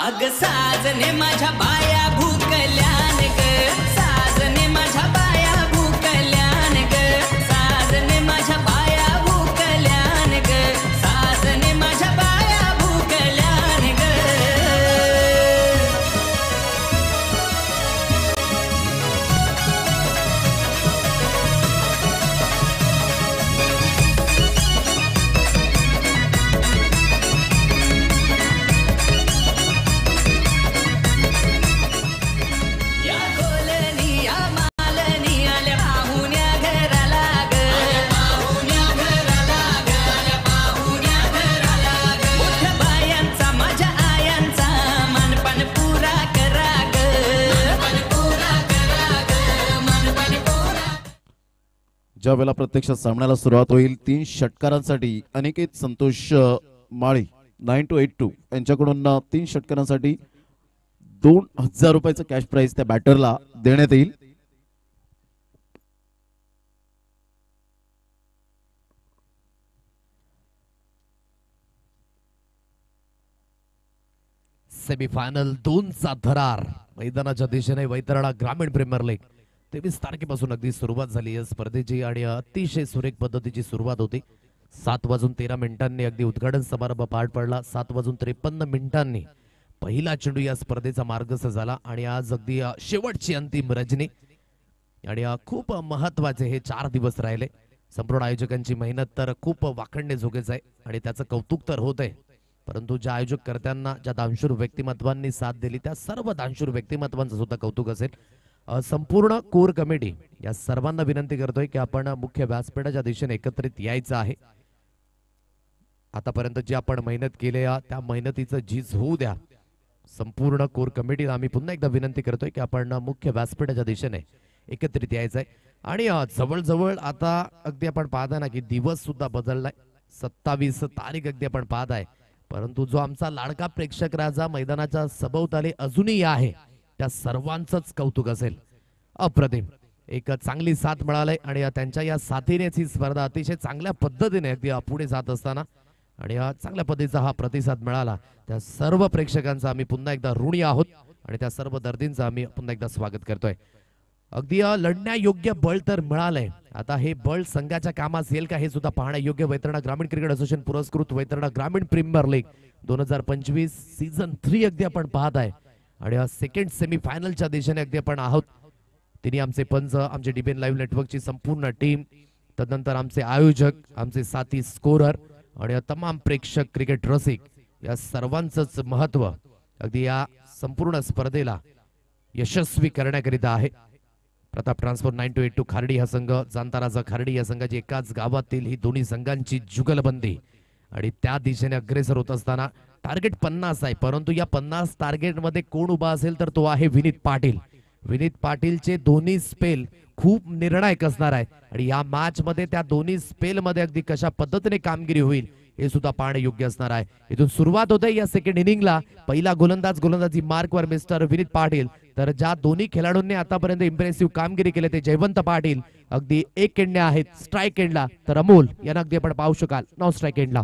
अग साजने माझ्या बाया भूकल्यान ग. साजने माझ्या बाया भूकल्यान ग. साजने माझ्या बाया भूकल्यान ग. साजने माझ्या बाया भूकल्यान ग. ज्या वेळेला प्रत्यक्ष सामन्याला सुरुवात होईल 3 षटकारांसाठी अनिकेत संतोष माळी 9282 यांच्याकडून 3 षटकारांसाठी 2000 रुपयाचं कॅश प्राइज त्या बॅटरला देण्यात येईल. सेमीफायनल 2चा थरार मैदानाच्या दिशेने वैतरणा ग्रामीण प्रीमियर लीग 23 तारखेपासून अगदी सुरुवात झाली या स्पर्धेची आणि अतिशय सुरेख पद्धतीची सुरुवात होती. 7:13 अगदी उद्घाटन समारंभ पार पडला. 7:53 पहिला चेंडू या स्पर्धेचा मार्गस्थ झाला आणि आज अगदी शेवटची अंतिम रजनी आणि खूप महत्वाचे हे 4 दिवस राहिले. संपूर्ण आयोजकांची मेहनत तर खूप वाखणण्याजोगेच आहे आणि त्याचं कौतुक तर होत आहे, परंतु ज्या आयोजकर्त्यांना ज्या दानशूर व्यक्तिमत्वांनी साथ दिली त्या सर्व दानशूर व्यक्तिमत्वांचं सुद्धा कौतुक असेल. संपूर्ण कोर कमिटी या सर्वांना विनंती करतोय की आपण मुख्य व्यासपीठाच्या दिशेने एकत्रित यायचं आहे. आतापर्यंत जी आपण मेहनत केली त्या मेहनतीचं झीज होऊ द्या. संपूर्ण कोर कमिटीला आम्ही पुन्हा एकदा विनंती करतोय की आपण मुख्य व्यासपीठाच्या दिशेने एकत्रित यायचं आहे. आणि जवळजवळ आता अगदी आपण पाहता ना की दिवस सुद्धा बदललाय. 27 तारीख अगदी आपण पाहत आहे, परंतु जो आमचा लाडका प्रेक्षक राजा मैदानाच्या सभोवताली अजूनही आहे त्या सर्वांचंच कौतुक असेल. अप्रतिम एक चांगली साथ मिळाली आणि त्यांच्या या साथीनेच ही स्पर्धा अतिशय चांगल्या पद्धतीने अगदी पुढे जात असताना आणि चांगल्या पद्धतीचा हा प्रतिसाद मिळाला. त्या सर्व प्रेक्षकांचा आम्ही पुन्हा एकदा ऋणी आहोत आणि त्या सर्व दर्दींचं आम्ही पुन्हा एकदा स्वागत करतोय. अगदी लढण्यायोग्य बळ तर मिळालंय. आता हे बळ संघाच्या कामास येईल का हे सुद्धा पाहण्या योग्य. वैतरणा ग्रामीण क्रिकेट असोसिएशन पुरस्कृत वैतरणा ग्रामीण प्रीमियर लीग 2025 सीझन 3 अगदी आपण पाहत आहे आणि सेकंड सेमीफायनलच्या दिशेने अगदी आपण आहोत. तिन्ही आमचे पंच, आमचे डीबीएन लाईव्ह नेटवर्कची संपूर्ण टीम, तदनंतर आमचे आयोजक, आमचे साथी स्कोरर आणि तमाम प्रेक्षक, क्रिकेट रसिक या सर्वांचंच महत्व अगदी या संपूर्ण स्पर्धेला यशस्वी करण्याकरिता आहे. प्रताप ट्रान्सपोर्ट 9282 खार्डी हा संघ, जांताराचा खार्डी या संघाची एकाच गावातील ही दोन्ही संघांची जुगलबंदी आणि त्या दिशेने अग्रेसर होत असताना टार्गेट 50 आहे, परंतु या 50 टार्गेट मध्ये कोण उभा असेल तर तो आहे विनीत पाटील. विनीत पाटीलचे दोन्ही स्पेल खूप निर्णायक असणार आहेत आणि या मॅच मध्ये त्या दोन्ही स्पेल मध्ये अगदी कशा पद्धतीने कामगिरी होईल हे सुद्धा पाहणे योग्य असणार आहे. इथून सुरुवात होते या सेकंड इनिंगला. पहिला गोलंदाजी मार्कवर मिस्टर विनीत पाटील, तर ज्या दोन्ही खेळाडूंनी आतापर्यंत इम्प्रेसिव्ह कामगिरी केली ते जयवंत पाटील अगदी एक एंडने आहेत स्ट्राईक एंडला, तर अमोल यांना अगदी आपण पाहू शकाल नॉन स्ट्राईक एंडला.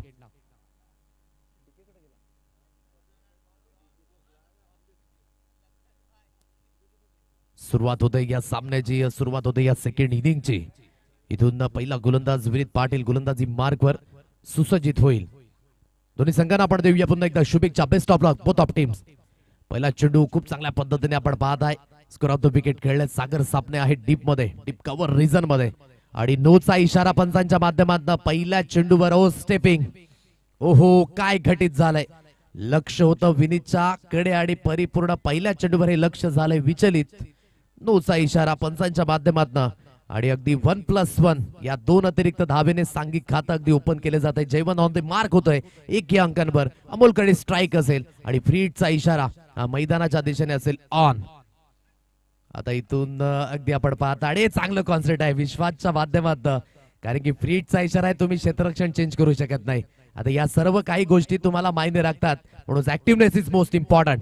सुरुवात होते या सामन्याची, सुरुवात होते या सेकंड इनिंगची. इथून पहिला गोलंदाज विनीत पाटील गोलंदाजी मार्कवर सुसज्जित होईल. दोन्ही संघांना आपण देऊया पुन्हा एकदा शुभेच्छा. Best of luck both of teams. पहिला चेंडू खूप चांगल्या पद्धतीने आपण पाहत आहे. स्कोर ऑफ द विकेट खेळले सागर सापणे आहे डीप मध्ये, डीप कव्हर रिजन मध्ये आणि नोचा इशारा पंचांच्या माध्यमातून पहिल्या चेंडूवर ओ स्टेपिंग. ओहो काय घटित झालंय. लक्ष होतं विनीतच्या कडे आणि परिपूर्ण पहिल्या चेंडूवर हे लक्ष झालंय विचलित. नोचा इशारा पंचांच्या माध्यमातून आणि अगदी 1+1 या 2 अतिरिक्त धावेने सांघिक खातं अगदी ओपन केले जाते. जयवंत ऑन द मार्क होतोय 1 या अंकांवर. अमोलकडे स्ट्राईक असेल आणि फ्रीडचा इशारा मैदानाच्या दिशेने असेल ऑन. आता इथून अगदी आपण पाहता आणि चांगलं कॉन्सेप्ट आहे विश्वासच्या माध्यमातून, कारण की फ्रीडचा इशारा आहे, तुम्ही क्षेत्ररक्षण चेंज करू शकत नाही. आता या सर्व काही गोष्टी तुम्हाला मायने राखतात, म्हणून ऍक्टिव्हनेस इज मोस्ट इम्पॉर्टंट.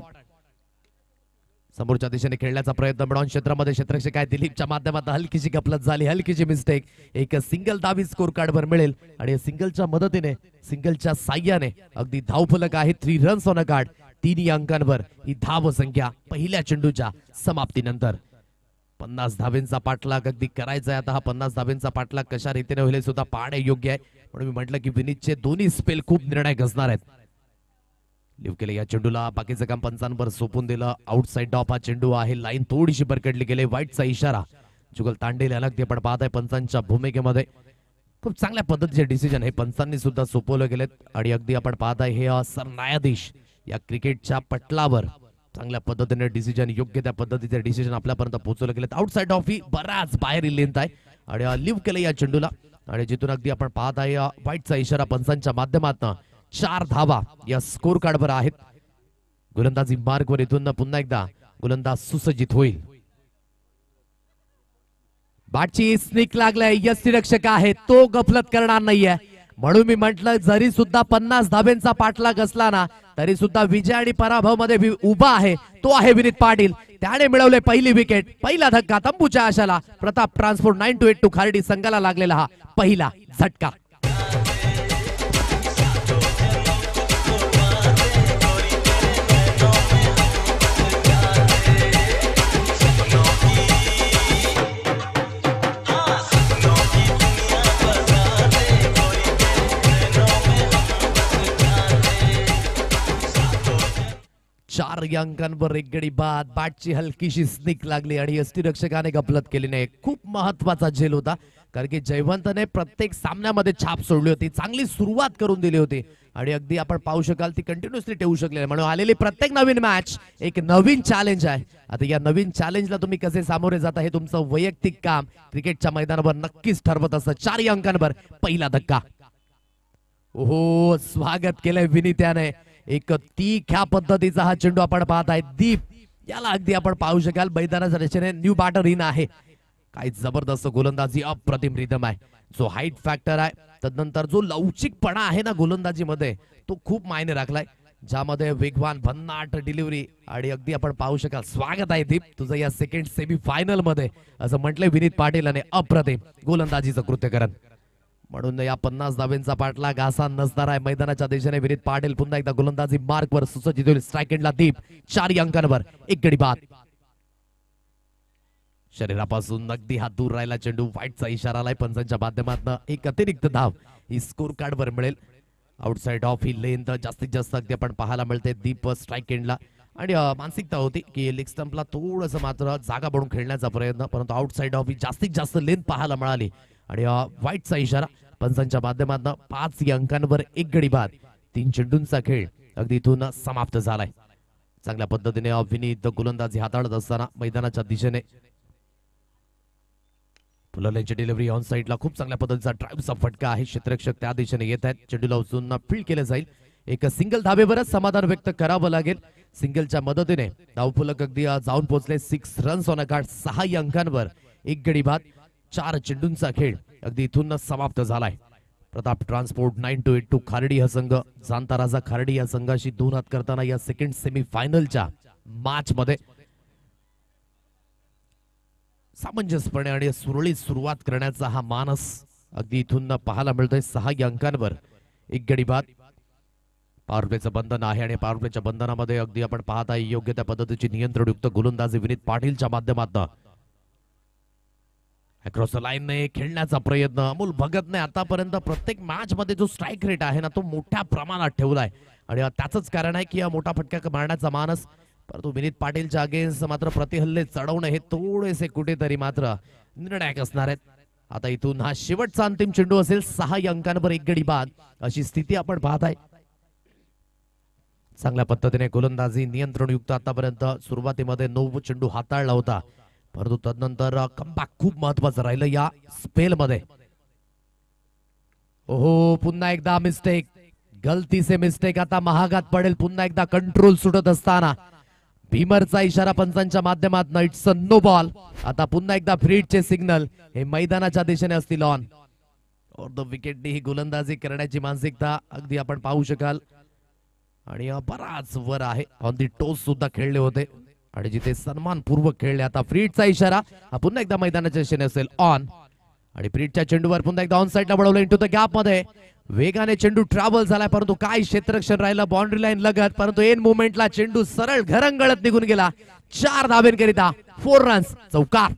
समोरच्या दिशेने खेळण्याचा प्रयत्न मिळवून क्षेत्रामध्ये क्षेत्ररक्षक आहे दिलीपच्या माध्यमातून हलकीशी गफलत झाली, हलकीशी मिस्टेक. एक सिंगल दाबी स्कोर कार्ड वर मिळेल आणि सिंगलच्या मदतीने, सिंगलच्या साह्याने अगदी धावफलक आहे 3 रन्स ऑन अ कार्ड. 3 अंकांवर ही धाव संख्या पहिल्या चेंडूच्या समाप्तीनंतर. 50 धावेंचा पाठलाग अगदी करायचा आहे. आता हा 50 धावेंचा पाठलाग कशा रीतीने होईल सुद्धा पाहणे योग्य आहे. म्हणून मी म्हटलं की विनीतचे दोन्ही स्पेल खूप निर्णायक असणार आहेत. लिव्ह केले या चेंडूला, बाकीचं काम पंचांवर सोपून दिलं. आउटसाइड डॉप हा चेंडू आहे, लाईन थोडीशी बरकडली गेली. व्हाईटचा इशारा जुगल तांडेल याला ते पण पाहत आहे पंचांच्या भूमिकेमध्ये. खूप चांगल्या पद्धतीचे डिसिजन हे पंचांनी सुद्धा सोपवले गेलेत आणि अगदी आपण पाहत आहे हे सरन्यायाधीश या क्रिकेटच्या पटलावर चांगल्या पद्धतीने डिसिजन, योग्य त्या पद्धतीचे डिसिजन आपल्यापर्यंत पोहोचवले गेलेत. आउटसाइड ऑफ ही बराच बाहेर लेंथ आहे आणि लिव्ह केलं या चेंडूला आणि जिथून अगदी आपण पाहत आहे व्हाईटचा इशारा पंचांच्या माध्यमातून 4 धावा या स्कोर कार्डवर आहेत. गोलंदाजी मार्कवर इथून पुन्हा एकदा गोलंदाज सुसज्जित होईल. बॅटची स्निक लागलाय, यष्टिरक्षक आहे तो गफलत करणार नाहीये. म्हणून मी म्हटलं जरी सुद्धा 50 धाब्यांचा पाठलाग असला ना तरी सुद्धा विजय आणि पराभव मध्ये उभा आहे तो आहे विनीत पाटील. त्याने मिळवले पहिली विकेट. पहिला धक्का तंबूच्या आशाला. प्रताप ट्रान्सपोर्ट 9282 खार्डी संघाला लागलेला हा पहिला झटका. चार अंकांवर 1 गडी बाद. बॅटची हलकीशी स्निक लागली आणि यष्टिरक्षकाने गफलत केली नाही. खूप महत्वाचा झेल होता, कारण की जयवंतने प्रत्येक सामन्यामध्ये छाप सोडली होती, चांगली सुरुवात करून दिली होती आणि अगदी आपण पाहू शकाल ती कंटिन्युअसली ठेवू शकले. म्हणून आलेली प्रत्येक नवीन मॅच एक नवीन चॅलेंज आहे. आता या नवीन चॅलेंजला तुम्ही कसे सामोरे जाता हे तुमचं वैयक्तिक काम क्रिकेटच्या मैदानावर नक्कीच ठरवत असतं. 4 अंकांवर पहिला धक्का. ओहो स्वागत केलंय विनीत याने. एक तीख्या पद्धतीचा हा चेंडू आपण पाहत आहे. दीप याला अगदी आपण पाहू शकाल मैदानाच्या रचने न्यू बॅटर इन आहे. काय जबरदस्त गोलंदाजी, अप्रतिम रिदम आहे. जो हाईट फॅक्टर आहे, तदनंतर जो लवचिकपणा आहे ना गोलंदाजीमध्ये तो खूप मायने राखलाय, ज्यामध्ये वेगवान भन्नाट डिलिव्हरी आणि अगदी आपण पाहू शकाल. स्वागत आहे दीप तुझं या सेकंड सेमी फायनल मध्ये, असं म्हटलंय विनीत पाटील आणि अप्रतिम गोलंदाजीचं कृत्यकरण. म्हणून या 50 धाब्यांचा पाठलाग आसान नसणार आहे. मैदानाच्या दिशेने विनीत पाटील पुन्हा एकदा गोलंदाजी मार्कवर सुसज्जित होईल. स्ट्राईक एंडला दीप 4 अंकांवर 1 गडी बाद. शरीरापासून अगदी हात दूर राहिला चेंडू. व्हाईटचा इशारा आलाय पंचांच्या माध्यमातून. एक अतिरिक्त धाव ही स्कोर कार्ड वर मिळेल. आउटसाइड ऑफ ही लेंथ जास्तीत जास्त अगदी आपण पाहायला मिळते. दीप स्ट्राईक एंडला आणि मानसिकता होती की लेग स्टंपला थोडंसं मात्र जागा बनवून खेळण्याचा प्रयत्न, परंतु आउटसाइड ऑफ ही जास्तीत जास्त लेन पाहायला मिळाली आणि वाईटचा इशारा पंचांच्या माध्यमातून 5 या अंकांवर 1 गडी बाद. 3 चेंडूंचा खेळ अगदी इथून समाप्त झालाय. चांगल्या पद्धतीने विनीत गोलंदाजी हाताळत असताना मैदानाच्या दिशेने फुलरची डिलिव्हरी ऑन साइडला खूप चांगल्या पद्धतीचा ड्राईव्हचा फटका आहे. क्षेत्ररक्षक त्या दिशेने येत आहेत. चेंडूला उचलून फील्ड केलं जाईल. एक सिंगल धाबेवरच समाधान व्यक्त करावं लागेल. सिंगलच्या मदतीने धावफलक अगदी जाऊन पोहोचले. 6 रन्स ऑन अ कार्ड. 6 या अंकांवर 1 गडी बाद. 4 चेंडूंचा खेळ अगदी इथून समाप्त झालाय. प्रताप ट्रान्सपोर्ट 9282 खार्डी हा संघ जाणता राजा खार्डी या संघाशी 2 हात करताना या सेकंड सेमी फायनलच्या मॅच मध्ये सामंजस्यपणे आणि सुरळीत सुरुवात करण्याचा हा मानस अगदी इथून पाहायला मिळतोय. 6 या अंकांवर 1 गडी बाद. पॉवर प्लेचं बंधन आहे आणि पॉवर प्लेच्या बंधनामध्ये अगदी आपण पाहत आहे योग्य त्या पद्धतीची नियंत्रणयुक्त गोलंदाजी विनीत पाटीलच्या माध्यमातून अक्रॉस द लाईनने खेळण्याचा प्रयत्न. अमोल भगतने आतापर्यंत प्रत्येक मॅच मध्ये जो स्ट्राईक रेट आहे ना तो मोठ्या प्रमाणात ठेवलाय आणि त्याचंच कारण आहे की मोठा फटका मारण्याचा मानस. परंतु विनीत पाटीलच्या अगेन्स्ट मात्र प्रतिहल्ले चढवणं हे थोडेसे कुठेतरी मात्र निर्णायक असणार आहेत. आता इथून हा शेवटचा अंतिम चेंडू असेल. 6 या अंकांवर 1 गडी बाद अशी स्थिती आपण पाहत आहे. चांगल्या पद्धतीने गोलंदाजी नियंत्रणयुक्त आतापर्यंत सुरुवातीमध्ये 9 चेंडू हाताळला होता, परंतु तदनंतर कमबॅक खूप महत्वाचं राहिलं या स्पेल मध्ये. ओहो, पुन्हा एकदा मिस्टेक. गलती से मिस्टेक आता महागात पडेल. पुन्हा एकदा कंट्रोल सुटत असताना भीमरचा इशारा पंचांच्या माध्यमातून. It's a no ball. आता पुन्हा एकदा फ्रीडचे सिग्नल हे मैदानाच्या दिशेने असतील ऑन. और द विकेटनी ही गोलंदाजी करण्याची मानसिकता अगदी आपण पाहू शकाल आणि बराच वर आहे. ऑन दी टोस सुद्धा खेळले होते आणि जिथे सन्मानपूर्वक खेळले. आता फ्रीडचा इशारा हा पुन्हा एकदा मैदानाच्या दिशेने असेल ऑन आणि फ्रीडच्या चेंडूवर पुन्हा एकदा ऑन साइडला वळवलं इंटू द गॅप मध्ये. वेगाने चेंडू ट्रॅव्हल झालाय, परंतु काय क्षेत्ररक्षण राहिलं बाउंड्री लाईन लगत, परंतु एन मुवमेंटला चेंडू सरळ घरंगळत निघून गेला. 4 धाबेंकरिता 4 रन्स चौकार.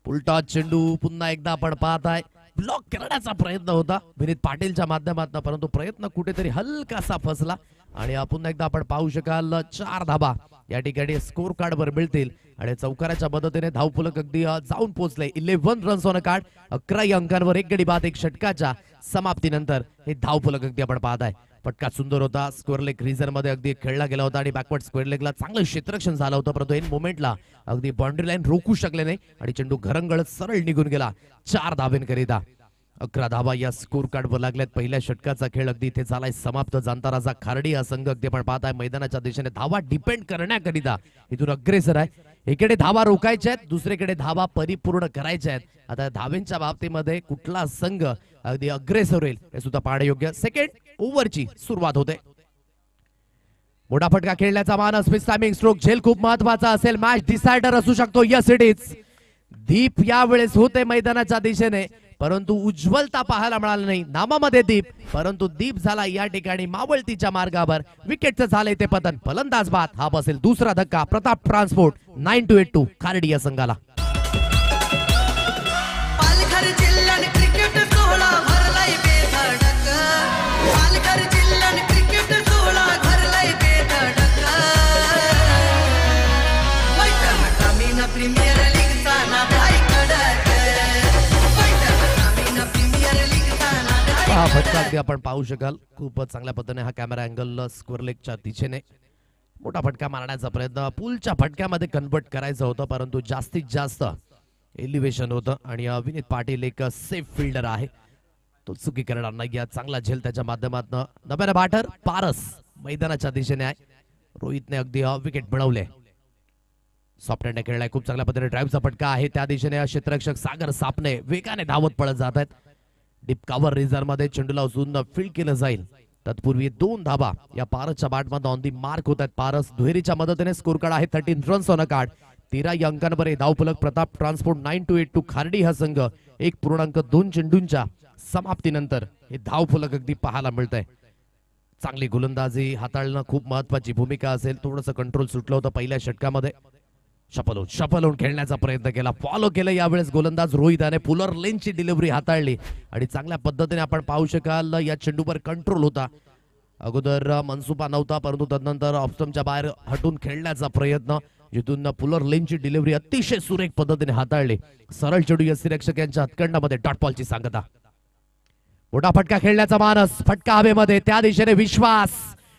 उलटा चेंडू पुन्हा एकदा आपण पाहताय. ब्लॉक करण्याचा प्रयत्न होता विनीत पाटीलच्या माध्यमातून, परंतु प्रयत्न कुठेतरी हलकासा फसला आणि पुन्हा एकदा आपण पाहू शकाल 4 धाबा या ठिकाणी स्कोर कार्ड वर मिळतील आणि चौकाराच्या मदतीने धावफलक अगदी जाऊन पोहोचले. 11 रन्स ऑन अ कार्ड. 11 या अंकांवर 1 गडी बाद. 1 षटकाच्या समाप्तीनंतर हे धावफलक अगदी आपण पाहताय. फटका सुंदर होता. स्क्वेअर लेग रिझन मध्ये अगदी खेळला गेला होता आणि बॅकवर्ड स्क्वेअर लेगला चांगलं क्षेत्ररक्षण झालं होतं, परंतु एन मोमेंटला अगदी बाउंड्री लाईन रोखू शकले नाही आणि चेंडू घरंगळत सरळ निघून गेला. 4 धाबेंकरिता 11 धाबा या स्कोर कार्डवर लागल्यात. पहिल्या षटकाचा खेळ अगदी इथे झालाय समाप्त. जाणता राजा खार्डी हा संघ अगदी आपण पाहताय मैदानाच्या दिशेने धावा डिपेंड करण्याकरिता इथून अग्रेसर आहे. एकीकडे धावा रोखायच्या आहेत, दुसरीकडे धावा परिपूर्ण करायच्या आहेत. आता धावेंच्या बाबतीमध्ये कुठला संघ अगदी अग्रेसर होईल हे सुद्धा पाहणे योग्य. सेकंड ओव्हरची सुरुवात होते. मोठा फटका खेळण्याचा मानस. मिस टायमिंग स्ट्रोक झेल खूप महत्वाचा असेल. मॅच डिसायडर असू शकतो. Yes it is. दीप यावेळेस होते मैदानाच्या दिशेने, परंतु उज्ज्वलता पाहायला मिळाली नाही. नामामध्ये दीप, परंतु दीप झाला या ठिकाणी मावळतीच्या मार्गावर. विकेटचं झालंय ते पतन. फलंदाज बाद. हा बसेल दुसरा धक्का प्रताप ट्रान्सपोर्ट 9282 खार्डी या संघाला. पालघर जिल्ह्यात क्रिकेट सोहळा भरलाय बेधडक. पालघर जिल्ह्यात क्रिकेट सोहळा भरलाय बेधडक. ग्रामीण प्रीमियर लीगचा नाद आहे कडक. ग्रामीण प्रीमियर लीगचा नाद आहे हा फटका अगदी आपण पाहू शकाल. खूप चांगल्या पद्धतीने हा कॅमेरा अँगल स्क्वेअर लेगच्या दिशेने मोठा फटका मारण्याचा प्रयत्न. पुलच्या फटक्यामध्ये कन्वर्ट करायचं होतं, परंतु जास्तीत जास्त एलिव्हेशन होतं आणि विनीत पाटील एक सेफ फिल्डर आहे, तो चुकी करणार नाही. या चांगला झेल त्याच्या माध्यमातून. नव्याने बॅटर पारस मैदानाच्या दिशेने आहे. रोहितने अगदी विकेट मिळवले. सॉफ्ट हँडने खेळलाय. खूप चांगल्या पद्धतीने ड्राईव्हचा फटका आहे. त्या दिशेने क्षेत्ररक्षक सागर सापणे वेगाने धावत पळत जात आहेत. डीप कव्हर रिझन मध्ये चेंडूला उचलून फील्ड केलं जाईल. तत्पूर्वी 2 धाबा या पारसच्या बॅटमध्ये ऑन दी मार्क होत आहेत. पारस दुहेरीच्या मदतीने स्कोर कार्ड आहे 13 रन्स ऑन अ कार्ड. 13 या अंकांवर हे धावफलक. प्रताप ट्रान्सपोर्ट 9282 खार्डी हा संघ 1.2 चेंडूंच्या समाप्तीनंतर हे धावफलक अगदी पाहायला मिळत आहे. चांगली गोलंदाजी हाताळणं खूप महत्वाची भूमिका असेल. थोडंसं कंट्रोल सुटलं होतं पहिल्या षटकामध्ये. शपलून खेळण्याचा प्रयत्न केला, फॉलो केलं यावेळेस गोलंदाज रोहिताने, पुलर लेनची डिलिव्हरी हाताळली आणि चांगल्या पद्धतीने आपण पाहू शकाल या चेंडूवर कंट्रोल होता. अगोदर मनसुबा नव्हता, परंतु तदनंतर ऑफस्टमच्या बाहेर हटून खेळण्याचा प्रयत्न, जिथून पुलर लेनची डिलिव्हरी अतिशय सुरेख पद्धतीने हाताळली. सरळ चेंडू यष्टीरक्षक यांच्या हातखंडामध्ये डॉट बॉलची सांगता. मोठा फटका खेळण्याचा मानस, फटका हवेमध्ये, त्या दिशेने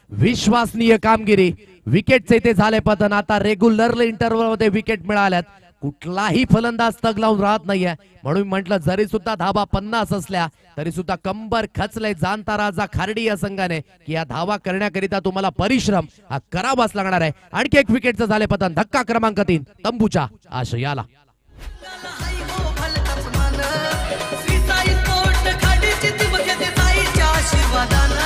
विश्वासनीय कामगिरी. विकेटचे इथे झाले पतन. आता रेग्युलर इंटरव्हल मध्ये विकेट मिळाल्यात. कुठलाही फलंदाज तग लावून राहत नाहीये, म्हणून म्हटलं जरी सुद्धा धावा 50 असल्या तरी सुद्धा कंबर खचले जाणता राजा खार्डी या संघाने की या धावा करण्याकरिता तुम्हाला परिश्रम हा करावाच लागणार आहे. आणखी एक विकेटचं झाले पतन. धक्का क्रमांक 3 तंबूच्या आशयाला. हाय हो भलतच मान श्री साई स्पोर्ट खाडीची दिवस येते साईच्या आशीर्वादानं.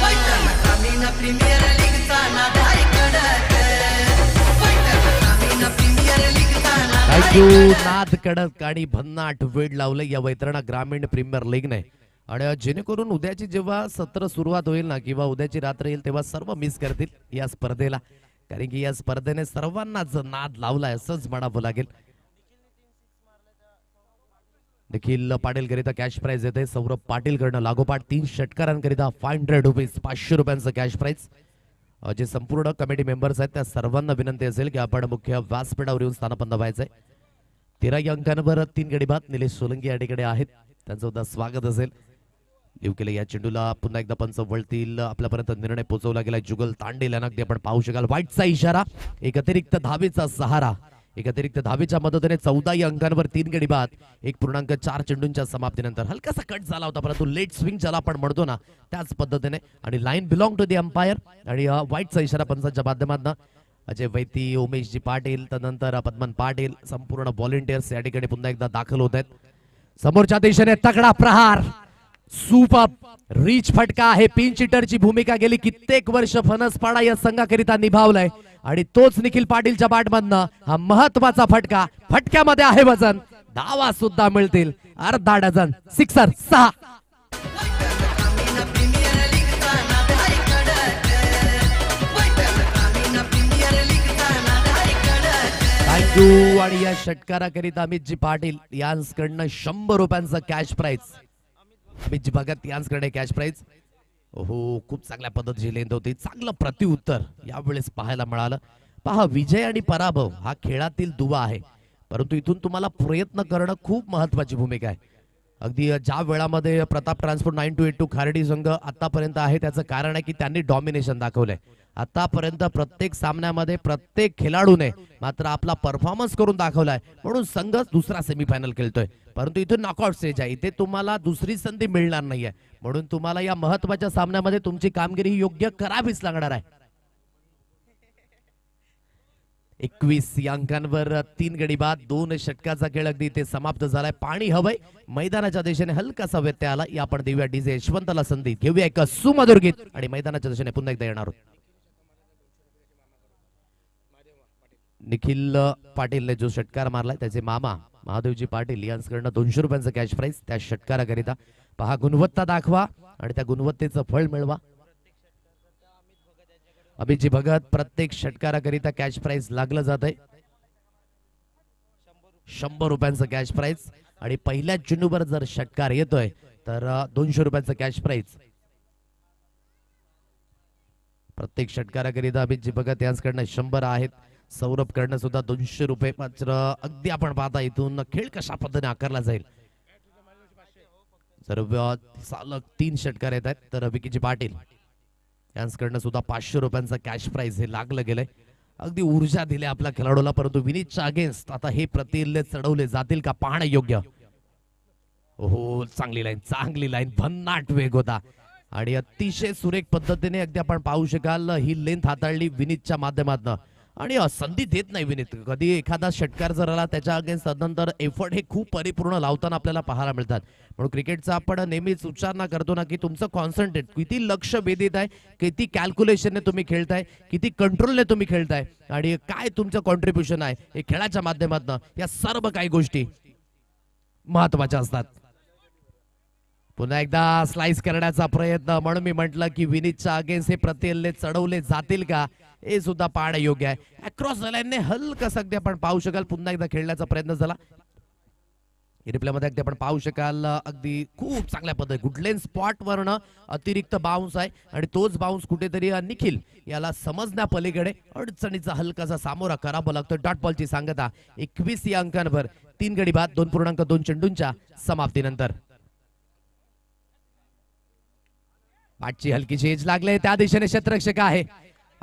पैठण ग्रामीण प्रीमियर लीगचा नाद आहे कडक. पैठण ग्रामीण प्रीमियर लीगचा नाद आहे थँक्यू. कडक. नाद कडक आणि भन्नाट वेळ लावलं या वैतरणा ग्रामीण प्रीमियर लीगने. आणि जेणेकरून उद्याची जेव्हा सत्र सुरुवात होईल ना किंवा उद्याची रात्र येईल तेव्हा सर्व मिस करतील या स्पर्धेला, कारण की या स्पर्धेने सर्वांनाच नाद लावलाय असंच म्हणावं लागेल. निखिल पाटील करिता कॅश प्राइज येते. सौरभ पाटील कडनं लागोपाठ 3 षटकारांकरिता 500 रुपीज, 500 रुपयांचं कॅश प्राइज. जे संपूर्ण कमिटी मेंबर्स आहेत त्या सर्वांना विनंती असेल की आपण मुख्य व्यासपीठावर येऊन स्थानपन्न व्हायचंय. 13 अंकांवर 3 गडी बाद निलेश सोलंकी या ठिकाणी आहेत, त्यांचं सुद्धा स्वागत असेल. लिव केले या चेंडूला पुन्हा एकदा पंच वळतील. आपल्यापर्यंत निर्णय पोहोचवला गेला. जुगल तांडेल यांना अगदी आपण पाहू शकाल. व्हाईटचा इशारा, एक अतिरिक्त धावेचा सहारा. एक अतिरिक्त धावेच्या मदतीने 14 अंकांवर 3 गडी बाद. 1.4 चेंडूंच्या समाप्तीनंतर हलकासा कट झाला होता, परंतु लेट स्विंग ज्याला आपण म्हणतो ना त्याच पद्धतीने. आणि line belong to the umpire. आणि व्हाईटचा इशारा पंचांच्या माध्यमातून अजय वैती, उमेशजी पाटील, तदनंतर पद्मन पाटील, संपूर्ण व्हॉलेंटियर्स या ठिकाणी पुन्हा एकदा दाखल होत आहेत. समोरच्या दिशेने तगडा प्रहार, सुपर रीच फटका आहे. पिंच हिटरची भूमिका गेली कित्येक वर्ष फणसपाडा या संघाकरिता निभावलाय आणि तोच निखिल पाटीलच्या बॅटमधनं हा महत्वाचा फटका. फटक्यामध्ये आहे वजन, धावा सुद्धा मिळतील अर्धा डझन. सिक्सर 6. ग्रामीण प्रीमियर लीगचा नाद आहे कडक. पैठण ग्रामीण प्रीमियर लीगचा नाद आहे कडक. थँक्यू. आणि या षटकाराकरिता अमितजी पाटील यांकडनं 100 रुपयांचं कॅश प्राइज. अमितजी भगत यांकडे कॅश प्राइज. हो, खूप चांगल्या पद्धतीची लेंथ होती. चांगलं प्रत्युत्तर यावेळेस पाहायला मिळालं. पहा, विजय आणि पराभव हा खेळातील दुवा आहे, परंतु इथून तुम्हाला प्रयत्न करणं खूप महत्वाची भूमिका आहे. अगदी ज्या वेळामध्ये प्रताप ट्रान्सपोर्ट 9282 खार्डी संघ आतापर्यंत आहे त्याचं कारण आहे की त्यांनी डॉमिनेशन दाखवलंय. आतापर्यंत प्रत्येक सामन्यामध्ये प्रत्येक खेळाडूने मात्र आपला परफॉर्मन्स करून दाखवलाय, म्हणून संघ दुसरा सेमीफायनल खेळतोय. परंतु इथून नॉकआउट स्टेज आहे, इथे तुम्हाला दुसरी संधी मिळणार नाहीये, म्हणून तुम्हाला या महत्वाच्या सामन्यामध्ये तुमची कामगिरी योग्य करावीच लागणार आहे. 21 अंकांवर 3 गडी बाद, 2 षटकाचा खेळ अगदी इथे समाप्त झालाय. पाणी हवंय मैदानाच्या दिशेने, हलकासा व्यत्यय आला. या आपण देऊया डीजे यशवंतला संधी. घेऊया एक सुमधुर गीत आणि मैदानाच्या दिशेने पुन्हा एकदा येणार आहोत. निखिल पाटीलने जो षटकार मारलाय त्याचे मामा महादेवजी पाटील यांच्याकडनं 200 रुपयांचं कॅश प्राइज त्या षटकाराकरिता. पहा, गुणवत्ता दाखवा आणि त्या गुणवत्तेचं फळ मिळवा. अभिजी भगत प्रत्येक षटकाराकरिता कॅश प्राइज लागलं जात आहे. 100 रुपयांचं कॅश प्राइज आणि पहिल्या चेंडूवर जर षटकार येतोय तर 200 रुपयांचं कॅश प्राइज. प्रत्येक षटकाराकरिता अभिजी भगत यांच्याकडनं 100 आहेत. सौरभ कडनं सुद्धा 200 रुपये. मात्र अगदी आपण पाहता इथून खेळ कशा पद्धतीने आकारला जाईल. सर्व सलग 3 षटकार येत आहेत तर विकीजी पाटील यांच्याकडनं सुद्धा 500 रुपयांचा कॅश प्राइज हे लागलं गेलंय. अगदी ऊर्जा दिली आपल्या खेळाडूला, परंतु विनीतच्या अगेन्स्ट आता हे प्रतिल्ले चढवले जातील का पाहणं योग्य. हो, चांगली लाईन, भन्नाट वेग होता आणि अतिशय सुरेख पद्धतीने अगदी आपण पाहू शकाल ही लेंथ हाताळली विनीतच्या माध्यमातून. आणि संधी देत नाही विनीत. कधी एखादा षटकार जर आला त्याच्या अगेन्स्ट नंतर एफर्ट हे खूप परिपूर्ण लावताना आपल्याला पाहायला मिळतात. म्हणून क्रिकेटचा आपण नेहमीच उच्चारणा करतो ना की तुमचं कॉन्सन्ट्रेट किती लक्ष वेधित आहे, किती कॅल्क्युलेशनने तुम्ही खेळताय, किती कंट्रोलने तुम्ही खेळताय आणि काय तुमचं कॉन्ट्रीब्युशन आहे हे खेळाच्या माध्यमातून. या सर्व काही गोष्टी महत्वाच्या असतात. पुन्हा एकदा स्लाइस करण्याचा प्रयत्न. म्हणून मी म्हटलं की विनीतच्या अगेन्स्ट हे प्रतिहल्ले चढवले जातील का. हे सुद्धा पाहणं योग्य आहे. अक्रॉस द लाईनने हलकं अगदी आपण पाहू शकाल. पुन्हा एकदा खेळण्याचा प्रयत्न झाला. रिप्लेमध्ये अगदी आपण पाहू शकाल अगदी खूप चांगल्या पद्धती गुडलेन स्पॉट वरनं अतिरिक्त बाउन्स आहे आणि तोच बाउन्स कुठेतरी निखिल याला समजण्या पलीकडे अडचणीचा हलकासा सामोरा करावा लागतो. डॉट बॉलची सांगता 21 या अंकांवर 3 गडी बाद 2.2 चेंडूंच्या समाप्तीनंतर. बॅटची हलकीची एज लागले त्या दिशेने क्षेत्ररक्षक आहे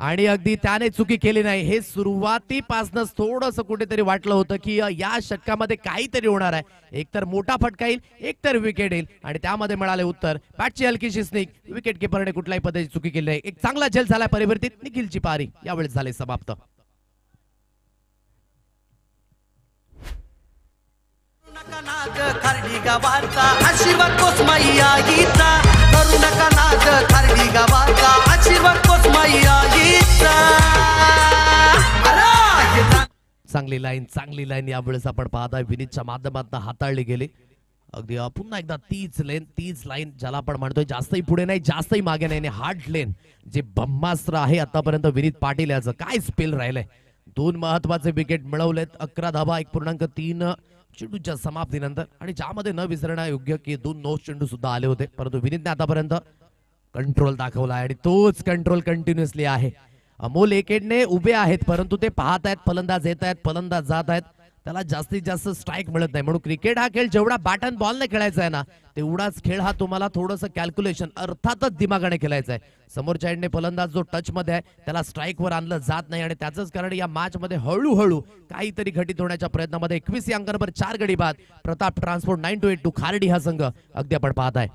आणि अगदी त्याने चुकी केली नाही. हे सुरुवातीपासूनच थोडंसं कुठेतरी वाटलं होतं की या षटकामध्ये काहीतरी होणार आहे. एकतर मोठा फटका येईल एकतर विकेट येईल आणि त्यामध्ये मिळाले उत्तर. बॅटची हलकीशी स्निक. विकेट किपरने कुठल्याही पद्धतीची चुकी केली नाही. एक चांगला झेल झाला परिवर्तित. निखिलची पारी यावेळेस झाले समाप्त. खारडी गावाचा आशीर्वाद कोसमाई आईचा. करू नका नाद खारडी गावाचा आशीर्वाद कोसमाई आईचा. चांगली लाईन यावेळेस आपण पाहताय विनीतच्या माध्यमातून हाताळली गेली. अगदी पुन्हा एकदा तीच लाईन ज्याला आपण म्हणतोय जास्तही पुढे नाही जास्तही मागे नाही. हार्ड लेन जे ब्रह्मास्त्र आहे आतापर्यंत विनीत पाटील याचं काय स्पेल राहिलंय. 2 महत्वाचे विकेट मिळवलेत. 11 धावा 1.3 चेंडूच्या समाप्तीनंतर आणि ज्यामध्ये न विसरण्या योग्य की 2 नो चेंडू सुद्धा आले होते. परंतु विनीतने आतापर्यंत कंट्रोल दाखवला आणि तोच कंट्रोल कंटिन्युअसली आहे. अमोल एकेडने उभे आहेत परंतु ते पाहत आहेत फलंदाज येत आहेत फलंदाज जात आहेत. त्याला जास्तीत जास्त स्ट्राईक मिळत नाही. म्हणून क्रिकेट हा खेळ जेवढा बॅट अँड बॉलने खेळायचा आहे ना तेवढाच खेळ हा तुम्हाला थोडंसं कॅल्क्युलेशन अर्थातच दिमागाने खेळायचा आहे. समोरच्या एंडने फलंदाज जो टच मध्ये आहे त्याला स्ट्राईक वर आणलं जात नाही आणि त्याचंच कारण या मॅच मध्ये हळूहळू काहीतरी घटित होण्याच्या प्रयत्नामध्ये 21 अंकांवर 4 गडी बाद. प्रताप ट्रान्सपोर्ट 9-8 खारडी हा संघ अगदी आपण पाहताय.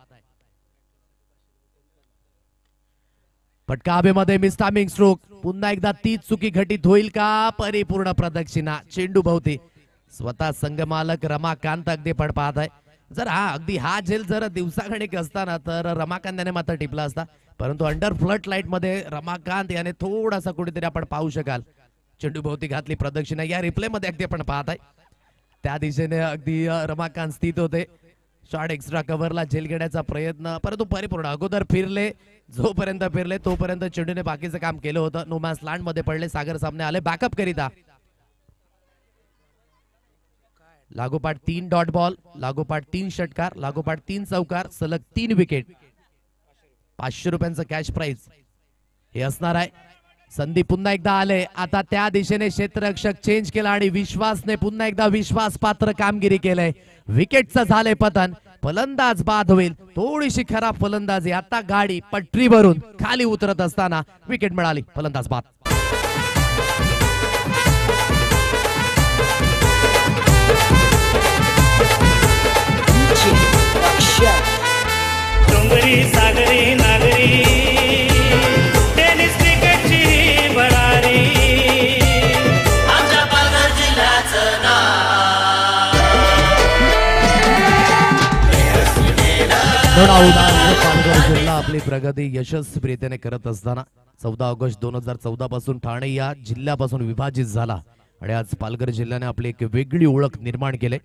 फटका हवेमध्ये मिस टायमिंग स्ट्रोक. पुन्हा एकदा तीच चुकी घटित होईल का. परिपूर्ण प्रदक्षिणा चेंडू भोवती. स्वतः संघ मालक रमाकांत अगदी पण पाहत आहे. जर अगदी हा झेल जर दिवसागणिक असताना तर रमाकांत याने मात्र टिपला असता. परंतु अंडर फ्लड लाईट मध्ये रमाकांत याने थोडासा कुठेतरी आपण पाहू शकाल चेंडू भोवती घातली प्रदक्षिणा. या रिप्ले मध्ये अगदी आपण पाहत आहे त्या दिशेने अगदी रमाकांत स्थित होते. शॉर्ट एक्स्ट्रा कव्हरला झेल घेण्याचा प्रयत्न परंतु परिपूर्ण अगोदर फिरले. जोपर्यंत फिरले तोपर्यंत चेंडूने बाकीचं काम केलं होतं. नोमॅन्स लँड मध्ये पडले. सागर सामने आले बॅकअप करिता. लागोपाठ 3 डॉट बॉल लागोपाठ 3 षटकार लागोपाठ 3 चौकार सलग 3 विकेट. 500 रुपयांचं कॅश प्राइज हे असणार आहे. संधी पुन्हा एकदा आले. आता त्या दिशेने क्षेत्ररक्षक चेंज केला आणि विश्वासने पुन्हा एकदा विश्वास पात्र कामगिरी केलंय. विकेटचं झालंय पतन. फलंदाज बाद होईल. थोडीशी खराब फलंदाजी. आता गाडी पटरीवरून खाली उतरत असताना विकेट मिळाली. फलंदाज बाद. डोंगरी सागरी नागरी टेनिस क्रिकेटची भरारी आमच्या पालघर जिल्ह्याचं नाव. पालघर जिल्हा आपली प्रगती यशस्वीरित्याने करत असताना 14 ऑगस्ट 2014 पासून ठाणे या जिल्ह्यापासून विभाजित झाला आणि आज पालघर जिल्ह्याने आपली एक वेगळी ओळख निर्माण केली.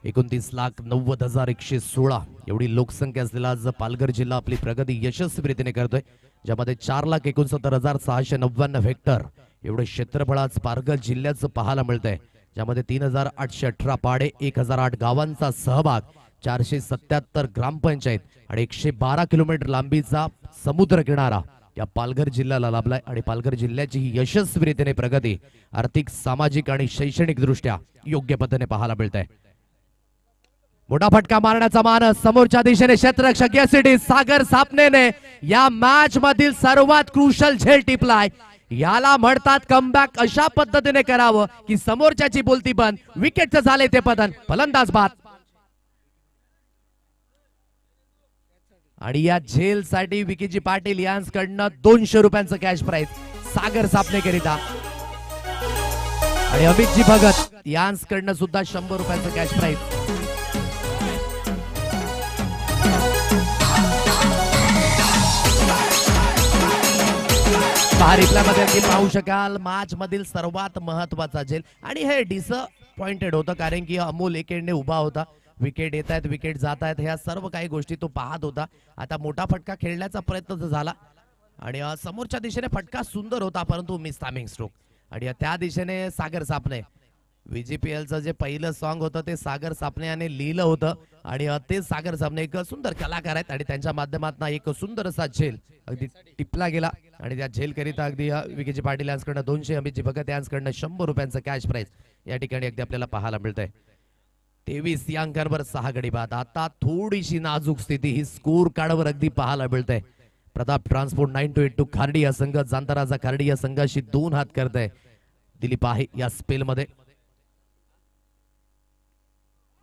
29,90,116 एवढी लोकसंख्या असलेला आज पालघर जिल्हा आपली प्रगती यशस्वीरित्याने करतोय. ज्यामध्ये 4,69,699 हेक्टर एवढे क्षेत्रफळ आज पालघर जिल्ह्याचं पाहायला मिळतंय. ज्यामध्ये 3,818 पाडे 1,008 गावांचा सहभाग 477 ग्रामपंचायत आणि 112 किलोमीटर लांबीचा समुद्र किनारा या पालघर जिल्ह्याला लाभलाय. आणि पालघर जिल्ह्याची ही यशस्वीरित्याने प्रगती आर्थिक सामाजिक आणि शैक्षणिक दृष्ट्या योग्य पद्धतीने पाहायला मिळत आहे. मोठा फटका मारण्याचा मानस समोरच्या दिशेने क्षेत्ररक्षक यासाठी सागर सापनेने या मॅच मधील सर्वात क्रुशल झेल टिपलाय. याला म्हणतात कमबॅक. अशा पद्धतीने करावं की समोरच्याची बोलती बंद. विकेटचं झाले ते पतन. फलंदाज बाद. आणि या झेल साठी विकीजी पाटील यांकडनं 200 रुपयांचं कॅश प्राइज सागर सापने करिता आणि अमितजी भगत यांकडनं सुद्धा 100 रुपयांचं कॅश प्राइज. मध्ये पाहू शकाल मॅच मधील सर्वात महत्वाचा झेल आणि हे डिसअपॉइंटेड होतं कारण की अमोल एकेडने उभा होता. विकेट येत आहेत विकेट जात आहेत ह्या सर्व काही गोष्टी तो पाहत होता. आता मोठा फटका खेळण्याचा प्रयत्न झाला आणि समोरच्या दिशेने फटका सुंदर होता परंतु मिस टायमिंग स्ट्रोक. आणि त्या दिशेने सागर सापणे, VGPLचं जे पहिलं सॉन्ग होतं ते सागर सापणे याने लिहिलं होतं आणि ते सागर सापणे एक सुंदर कलाकार आहेत आणि त्यांच्या माध्यमातून एक सुंदर असा झेल अगदी टिपला गेला आणि त्या झेल करिता अगदी विकेजी पाटील यांच्याकडनं 200, अमितजी भगत यांच्याकडनं 100 रुपयांचं कॅश प्राइज या ठिकाणी अगदी आपल्याला पाहायला मिळतंय. 23 या अंकांवर 6 गडी बाद. आता थोडीशी नाजूक स्थिती ही स्कोर कार्डवर अगदी पाहायला मिळते. प्रताप ट्रान्सपोर्ट 9282 खार्डी या संघ जांताराजा खार्डी या संघाशी 2 हात करत आहे. दिलीप आहे या स्पेल मध्ये.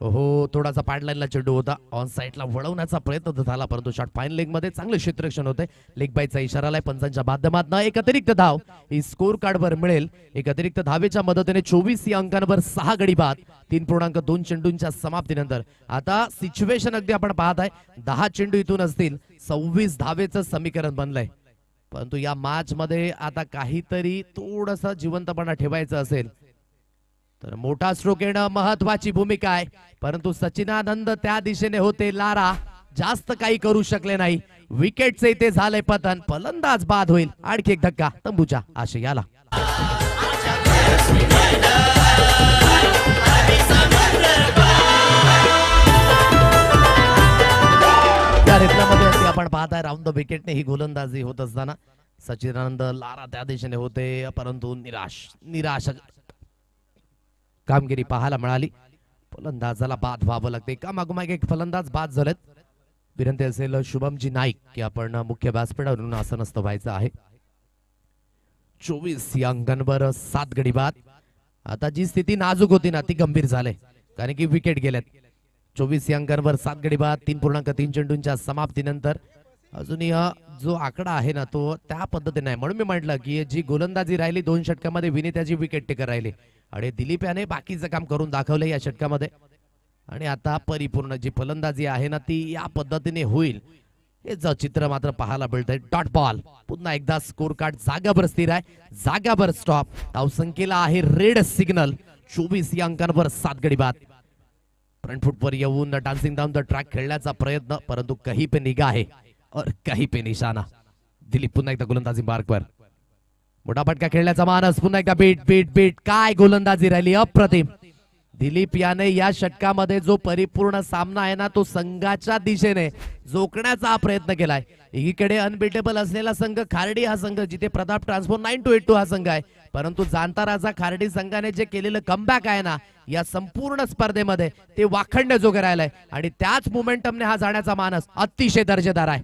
हो, थोडासा पाडलाईनला चेंडू होता, ऑन साइडला वळवण्याचा प्रयत्न झाला परंतु शॉट फाईन लेग मध्ये चांगले क्षेत्ररक्षण होते. लेग बायचा इशारा आलाय पंचांच्या माध्यमातून. एक अतिरिक्त धाव ही स्कोर कार्डवर मिळेल. एक अतिरिक्त धावेच्या मदतीने 24 या अंकांवर 6 गडी बाद. 3.2 चेंडूंच्या समाप्तीनंतर आता सिच्युएशन अगदी आपण पाहत आहे 10 चेंडू इथून असतील, 26 धावेचं समीकरण बनलंय. परंतु या मॅच मध्ये आता काहीतरी थोडंसं जिवंतपणा ठेवायचं असेल तर मोठा स्ट्रोक येणं महत्वाची भूमिका आहे. परंतु सचिनानंद त्या दिशेने होते, लारा जास्त काही करू शकले नाही. विकेटचे इथे झाले पतन, फलंदाज बाद होईल. आणखी एक धक्का तंबूच्या आशयाला. त्या रेतनामध्ये आपण पाहताय राऊंड द विकेटने ही गोलंदाजी होत असताना सचिनानंद लारा त्या दिशेने होते परंतु निराश कामगिरी पाहायला मिळाली. फलंदाजाला बाद व्हावं लागते. एका मागोमाग एक फलंदाज बाद झालेत. विनंती असेल शुभमजी नाईक की आपण मुख्य व्यासपीठावरून आसनस्थ व्हायचं आहे. 24 या अंकांवर 7 गडी बाद. आता जी स्थिती नाजूक होती ना ती गंभीर झाले कारण की विकेट गेलेत. 24 या अंकांवर 7 गडी बाद. 3.3 चेंडूंच्या समाप्तीनंतर अजूनही जो आकडा आहे ना तो त्या पद्धतीने आहे. म्हणून मी म्हटलं की जी गोलंदाजी राहिली 2 षटकामध्ये विनेत्याची विकेट टेकर राहिली आणि दिलीप याने बाकीचं काम करून दाखवलं या षटकामध्ये. आणि आता परिपूर्ण जी फलंदाजी आहे ना ती या पद्धतीने होईल हे चित्र मात्र पाहायला मिळतंय. डॉट बॉल पुन्हा एकदा स्कोर कार्ड जागावर स्थिर आहे, जागावर स्टॉप. धावसंख्येला आहे रेड सिग्नल. 24 या अंकांवर 7 गडी बाद. फ्रंट फुटवर येऊन डान्सिंग डाऊन द ट्रॅक खेळण्याचा प्रयत्न परंतु कहीं पे निगाह है और कहीं पे निशाना. दिलीप पुन्हा एकदा गोलंदाजी मार्कवर. मोठा फटका खेळण्याचा मानस. पुन्हा एकदा बीट बीट बीट. काय गोलंदाजी राहिली अप्रतिम. दिलीप याने या षटकामध्ये जो परिपूर्ण सामना आहे ना तो संघाच्या दिशेने जोखण्याचा प्रयत्न केलाय. एकीकडे अनबिटेबल असलेला संघ खार्डी हा संघ जिथे प्रताप ट्रान्सपोर्ट 9282 हा संघ आहे परंतु जांताराजा खार्डी संघाने जे केलेलं कमबॅक आहे ना या संपूर्ण स्पर्धेमध्ये ते वाखणण्याजोगं राहिलंय आणि त्याच मोमेंटमने हा जाण्याचा मानस अतिशय दर्जेदार आहे.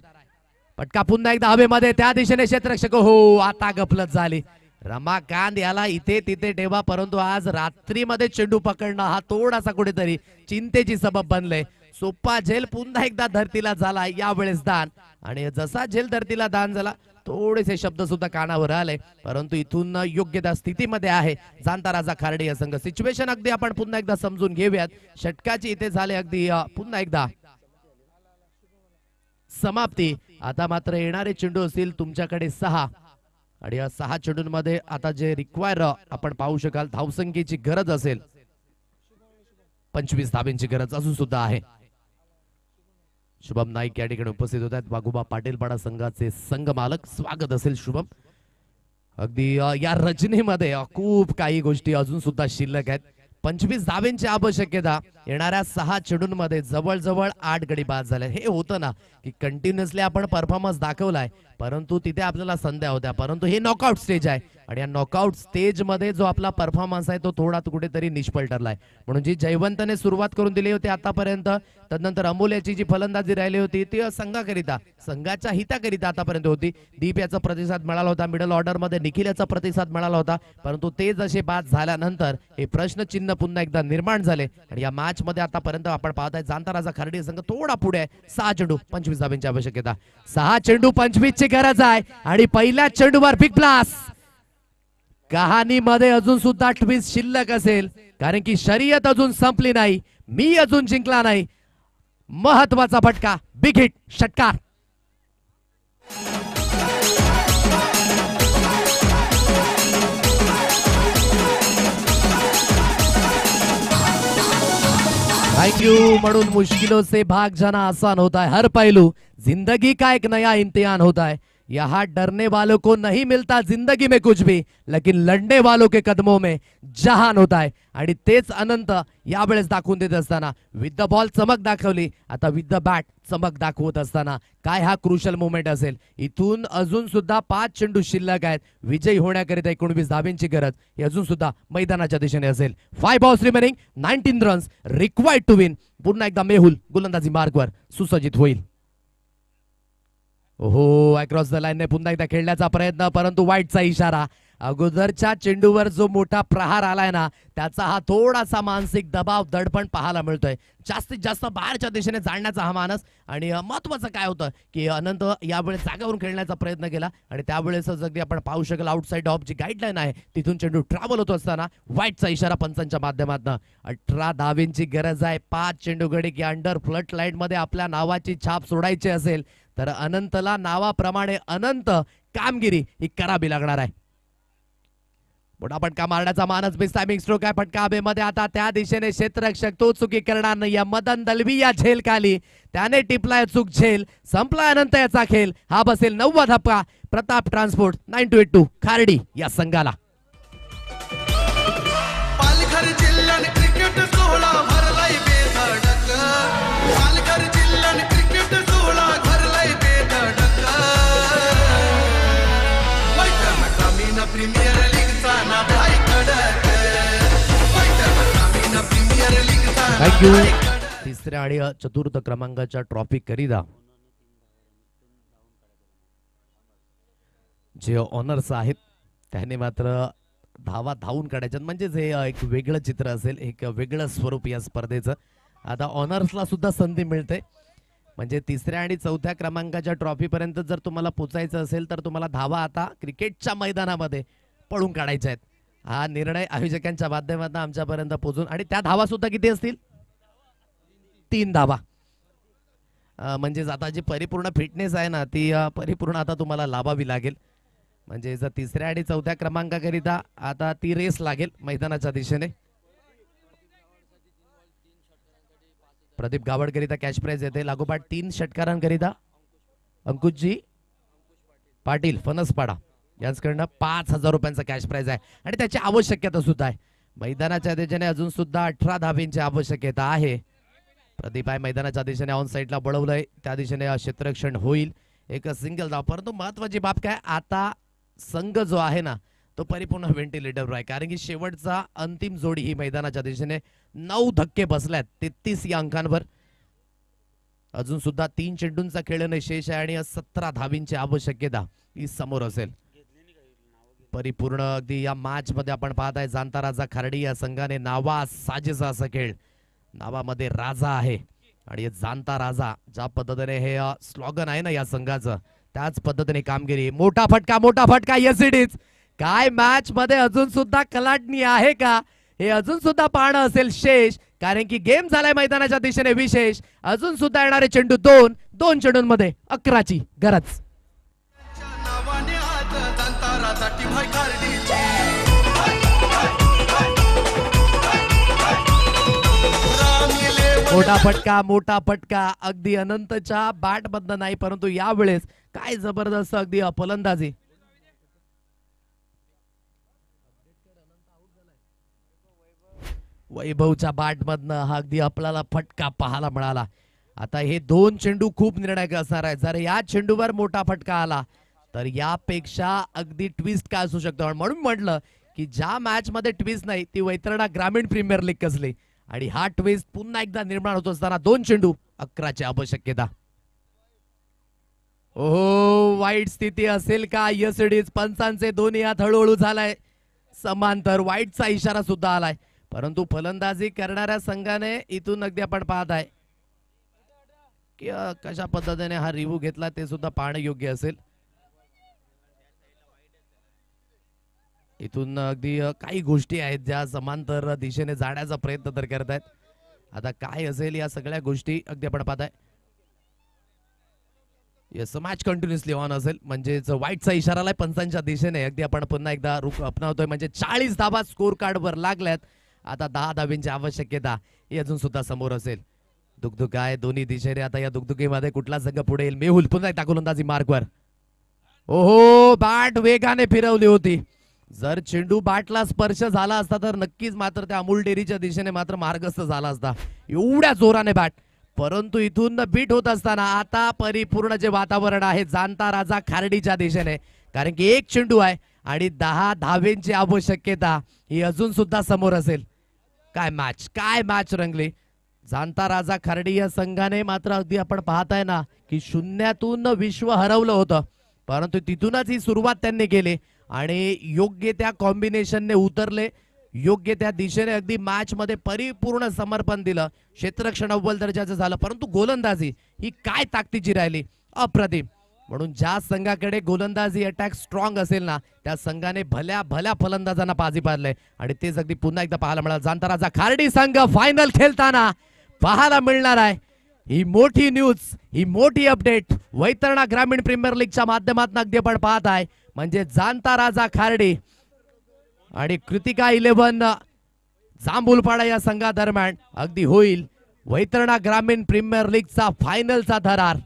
फटका पुन्हा एकदा हवेमध्ये त्या दिशेने क्षेत्ररक्षक. हो, आता गफलत झाली. रमाकांत याला इथे तिथे ठेवा परंतु आज रात्रीमध्ये चेंडू पकडणं हा थोडासा कुठेतरी चिंतेची सबब बनले. सोपा झेल पुन्हा एकदा धरतीला झाला यावेळेस दान आणि जसा झेल धरतीला दान झाला थोडेसे शब्द सुद्धा कानावर आले परंतु इथून योग्य त्या स्थितीमध्ये आहे जांताराजा खार्डी या संघ. सिच्युएशन अगदी आपण पुन्हा एकदा समजून घेऊयात. षटकाची इथे झाले अगदी पुन्हा एकदा समाप्ती. आता मात्र येणारे चेंडू असतील तुमच्याकडे 6 आणि या 6 चेंडूंमध्ये आता जे रिक्वायर आपण पाहू शकाल धावसंख्येची गरज असेल 25 धाब्यांची गरज अजून सुद्धा आहे. शुभम नाईक या ठिकाणी उपस्थित होत आहेत. वाघोबा पाटीलपाडा संघाचे संघ मालक. स्वागत असेल शुभम. अगदी या रचनेमध्ये खूप काही गोष्टी अजून सुद्धा शिल्लक आहेत. 25 धाब्यांची आवश्यकता. येणाऱ्या 6 चेंडूंमध्ये जवळजवळ 8 गडी बाद झाले. हे होतं ना की कंटिन्युअसली आपण परफॉर्मन्स दाखवलाय परंतु तिथे आपल्याला संध्या होत्या परंतु हे नॉकआउट स्टेज आहे आणि या नॉकआउट स्टेज मध्ये जो आपला परफॉर्मन्स आहे तो थोडा कुठेतरी निष्फळ ठरलाय. म्हणून जी जयवंतने सुरुवात करून दिली होती आतापर्यंत तदनंतर अमोल्याची जी फलंदाजी राहिली होती ती संघाकरिता संघाच्या हिताकरिता आतापर्यंत होती. दीप याचा प्रतिसाद मिळाला होता. मिडल ऑर्डर मध्ये निखिल याचा प्रतिसाद मिळाला होता परंतु ते जसे बाद झाल्यानंतर हे प्रश्नचिन्ह पुन्हा एकदा निर्माण झाले आणि या मॅच मध्ये आतापर्यंत आपण पाहताय जांताराजा खार्डी संघ थोडा पुढे आहे. 6 चेंडू 25 धाब्यांची आवश्यकता. 6 चेंडू 25 ची गरज आहे आणि पहिल्या चेंडूवर बिग ब्लास्ट. कहाणीमध्ये अजून सुद्धा ट्विस्ट शिल्लक असेल कारण की शर्यत अजून संपली नाही. मी अजून जिंकला नाही. महत्वाचा फटका. Big hit. षटकार. Thank you. म्हणून मुश्किलों से भाग जाना आसान होता है. हर पहलू जिंदगी का एक नया इम्तिहान होता है. यहाँ डरने वालों को नहीं मिलता जिंदगी में कुछ भी, लेकिन लढणे वालों के कदमों में जहान होता है. आणि तेच अनंत यावेळेस दाखवून देत असताना विथ द बॉल चमक दाखवली, आता विथ द बॅट चमक दाखवत असताना काय हा क्रुशल मोमेंट असेल. इथून अजून सुद्धा 5 चेंडू शिल्लक आहेत. विजयी होण्याकरिता 19 धाब्यांची गरज ही अजून सुद्धा मैदानाच्या दिशेने असेल. 5 balls remaining, 19 runs required to win. पुन्हा एकदा मेहुल गोलंदाजी मार्कवर सुसज्जित होईल. ओहो, अक्रॉस द लाईनने पुन्हा एकदा खेळण्याचा प्रयत्न, परंतु वाईटचा इशारा. अगोदरच्या चेंडूवर जो मोठा प्रहार आलाय ना, त्याचा हा थोडासा मानसिक दबाव दडपण पाहायला मिळतोय. जास्तीत जास्त बाहेरच्या दिशेने जाण्याचा हा मानस. आणि महत्वाचं काय होतं की अनंत यावेळेस जागावरून खेळण्याचा प्रयत्न केला आणि त्यावेळेस अगदी आपण पाहू शकाल आउटसाइड ऑफ जी गाईडलाईन आहे तिथून चेंडू ट्रॅव्हल होत असताना वाईटचा इशारा पंचांच्या माध्यमातून. 18 धावेंची गरज आहे. 5 चेंडू गडी की अंडर फ्लड लाईन मध्ये आपल्या नावाची छाप सोडायची असेल तर अनंतला नावाप्रमाणे अनंत कामगिरी ही करावी लागणार आहे. मोठा फटका मारण्याचा मानस, बेस्ट टायमिंग स्ट्रोक आहे. फटका हवेमध्ये, आता त्या दिशेने क्षेत्ररक्षक तो चुकी करणार नाही. मदन दलवी या झेल खाली, त्याने टिपलाय चूक झेल. संपला अनंत याचा खेळ. हा बसेल 9वा धप्पा. प्रताप ट्रान्सपोर्ट 9282 खार्डी या संघाला. पालघर जिल्ह्यात क्रिकेट सोहळा भरलाय बेधडक. पालघर जिल्ह्यात क्रिकेट सोहळा भरलाय बेधडक. मैदान ग्रामीण प्रीमियर लीगचा नाद आहे कडक. मैदान ग्रामीण प्रीमियर लीगचा थँक्यू. तिसऱ्या आणि चतुर्थ क्रमांकाच्या ट्रॉफी करिता जे ऑनर्स आहेत त्याने मात्र धावा धावून काढायच्यात. म्हणजेच हे एक वेगळं चित्र असेल, एक वेगळं स्वरूप या स्पर्धेचं. आता ऑनर्सला सुद्धा संधी मिळते. म्हणजे तिसऱ्या आणि चौथ्या क्रमांकाच्या ट्रॉफी पर्यंत जर तुम्हाला पोचायचं असेल तर तुम्हाला धावा आता क्रिकेटच्या मैदानामध्ये पळून काढायच्या आहेत. हा निर्णय आयोजकांच्या माध्यमातून आमच्यापर्यंत पोहोचून, आणि त्या धावा सुद्धा किती असतील? 3 धावा. म्हणजेच आता जी परिपूर्ण फिटनेस आहे ना ती परिपूर्ण आता तुम्हाला लाभावी लागेल. म्हणजे जर तिसऱ्या आणि चौथ्या क्रमांकाकरिता आता ती रेस लागेल मैदानाच्या दिशेने. प्रदीप गावडकरिता कॅच प्राइज येते. लागोपाठ 3 षटकारांकरिता अंकुशजी पाटील फणसपाडा यांच्याकडनं 5000 रुपयांचा कॅश प्राइज आहे आणि त्याची आवश्यकता सुद्धा आहे. मैदानाच्या दिशेने अजून सुद्धा 18 धाब्यांची आवश्यकता आहे. प्रदीप आहे मैदानाच्या दिशेने ऑन साईडला बळवलंय, त्या दिशेने क्षेत्ररक्षण होईल. एक सिंगल धाव. परंतु महत्वाची बाब काय, आता संघ जो आहे ना तो परिपूर्ण व्हेंटिलेटरवर आहे. कारण की शेवटचा अंतिम जोडी ही मैदानाच्या दिशेने 9 धक्के बसल्यात 33 या अंकांवर. अजून सुद्धा 3 चेंडूंचा खेळणे शेष आहे आणि 17 धावींची आवश्यकता ही समोर असेल. परिपूर्ण अगदी या मॅच मध्ये आपण पाहताय जाणता राजा खार्डी या संघाने नावा साजेसा असा खेळ. नावामध्ये राजा आहे आणि जाणता राजा ज्या पद्धतीने हे स्लोगन आहे ना या संघाचं त्याच पद्धतीने कामगिरी. मोठा फटका येस इट इज. काय मॅच मध्ये अजून सुद्धा कलाटणी आहे का हे अजून सुद्धा पाहणं असेल शेष. कारण की गेम झालाय मैदानाच्या दिशेने विशेष. अजून सुद्धा येणारे चेंडू 2 चेंडूंमध्ये 11ची गरज. नावाने आज जाणता राजा टीम आहे खार्डीची. मोठा फटका अगदी अनंतच्या बॅट मधनं नाही, परंतु यावेळेस काय जबरदस्त अगदी फलंदाजी. वैभवच्या बॅट मधनं हा अगदी आपल्याला फटका पाहायला मिळाला. आता हे 2 चेंडू खूप निर्णायक असणार आहे. जर या चेंडूवर मोठा फटका आला तर यापेक्षा अगदी ट्विस्ट काय असू शकतो. म्हणून म्हटलं की ज्या मॅच मध्ये ट्विस्ट नाही ती वैतरणा ग्रामीण प्रीमियर लीग कसली. आणि हा ट्विस्ट पुन्हा एकदा निर्माण होत असताना 2 चेंडू 11ची आवश्यकता. ओहो, वाईट स्थिती असेल का? Yes it is. पंचांचे दोन्ही हात हळूहळू झालाय समांतर. वाईटचा इशारा सुद्धा आलाय. परंतु फलंदाजी करणाऱ्या संघाने इथून अगदी आपण पाहताय की कशा पद्धतीने हा रिव्ह्यू घेतला ते सुद्धा पाहणं योग्य असेल. इथून अगदी काही गोष्टी आहेत ज्या समांतर दिशेने जाण्याचा प्रयत्न तर करतायत. आता काय असेल या सगळ्या गोष्टी अगदी आपण पाहताय. यस, मॅच कंटिन्युअसली ऑन असेल. म्हणजेच वाईटचा इशारा आलाय पंचांच्या दिशेने. अगदी आपण पुन्हा एकदा रुख अपनावतोय. म्हणजे 40 धावा स्कोर कार्ड वर लागल्यात. आता 10 धावींची आवश्यकता ही अजून सुद्धा समोर असेल. दुगदुग आहे दोन्ही दिशेने. आता या दुगदुगीमध्ये कुठला संघ पुढे येईल? मेहुल पुन्हा एकदा गोलंदाजी मार्कवर. ओहो, बॅट वेगाने फिरवली होती. जर चेंडू बॅटला स्पर्श झाला असता तर नक्कीच मात्र त्या अमूल डेअरीच्या दिशेने मात्र मार्गस्थ झाला असता. एवढ्या जोराने बॅट, परंतु इथून बीट होत असताना आता परिपूर्ण जे वातावरण आहे जाणता राजा खार्डीच्या दिशेने, कारण की एक चेंडू आहे आणि 10 धावेंची आवश्यकता ही अजून सुद्धा समोर असेल. काय मॅच रंगली. जाणता राजा खार्डी या संघाने मात्र अगदी आपण पाहताय ना की शून्यातून विश्व हरवलं होतं, परंतु तिथूनच ही सुरुवात त्यांनी केली आणि योग्य त्या कॉम्बिनेशनने उतरले, योग्य त्या दिशेने अगदी मॅच मध्ये परिपूर्ण समर्पण दिलं. क्षेत्ररक्षण अव्वल दर्जाचं झालं, परंतु गोलंदाजी ही काय ताकदीची राहिली, अप्रतिम. म्हणून ज्या संघाकडे गोलंदाजी अटॅक स्ट्रॉंग असेल ना त्या संघाने भल्या भल्या फलंदाजांना बाजी पाडले आणि तेच अगदी पुन्हा एकदा पाहायला मिळालं. जाणता राजा खार्डी संघ फायनल खेळताना पाहायला मिळणार आहे. ही मोठी न्यूज, ही मोठी अपडेट वैतरणा ग्रामीण प्रीमियर लीगच्या माध्यमातून अगदी आपण पाहत आहे. म्हणजे जाणता राजा खार्डी आणि कृतिका 11 जांभूलपाडा या संघादरम्यान अगदी होईल वैतरणा ग्रामीण प्रीमियर लीगचा फायनलचा थरार.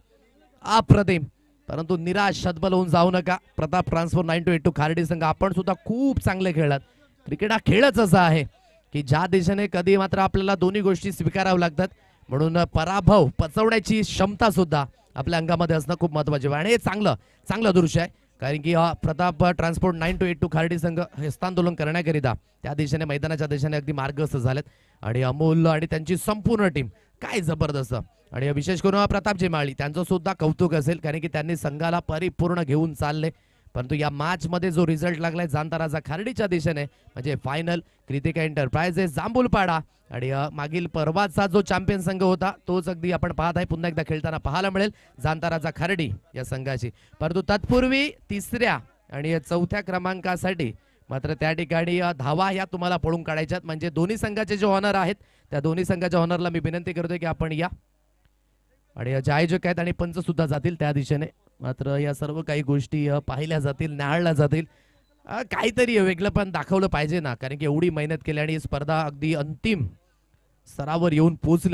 अप्रतिम. परंतु निराश शतबल होऊन जाऊ नका. प्रताप ट्रान्सफर 982 खार्डी संघ आपण सुद्धा खूप चांगले खेळलात. क्रिकेट हा खेळच असा आहे की ज्या दिशेने कधी मात्र आपल्याला दोन्ही गोष्टी स्वीकाराव्या लागतात, म्हणून पराभव पचवण्याची क्षमता सुद्धा आपल्या अंगामध्ये असणं खूप महत्वाचे आहे आणि हे चांगलं दृश्य आहे. कारण की प्रताप ट्रान्सपोर्ट 982 खार्डी संघ हस्तांदोलन करण्याकरिता त्या दिशेने मैदानाच्या दिशेने अगदी मार्गस्थ झालेत आणि अमोल आणि त्यांची संपूर्ण टीम काय जबरदस्त. आणि विशेष करून प्रतापजी माळी त्यांचं सुद्धा कौतुक असेल, कारण की त्यांनी संघाला परिपूर्ण घेऊन चालले. परंतु या मॅच मध्ये जो रिझल्ट लागलाय जाणता राजा खार्डीच्या दिशेने म्हणजे फायनल कृतिका एंटरप्राइजेस जांभूलपाडा आणि मागील परवाचा जो चॅम्पियन संघ होता तोच अगदी आपण पाहत आहे पुन्हा एकदा खेळताना पाहायला मिळेल जाणता राजा खार्डी या संघाची. परंतु तत्पूर्वी तिसऱ्या आणि चौथ्या क्रमांकासाठी मात्र त्या ठिकाणी धावा ह्या तुम्हाला पळून काढायच्यात. म्हणजे दोन्ही संघाचे जे ऑनर आहेत त्या दोन्ही संघाच्या ऑनरला मी विनंती करतोय की आपण या आणि जे आयोजक आहेत आणि पंच सुद्धा जातील त्या दिशेने. मात्र या सर्व काही गोष्टी पाहिल्या जातील, न्याहाळल्या जातील. काहीतरी वेगळं पण दाखवलं पाहिजे ना, कारण की एवढी मेहनत केली आणि ही स्पर्धा अगदी अंतिम स्तरावर येऊन पोहोचली.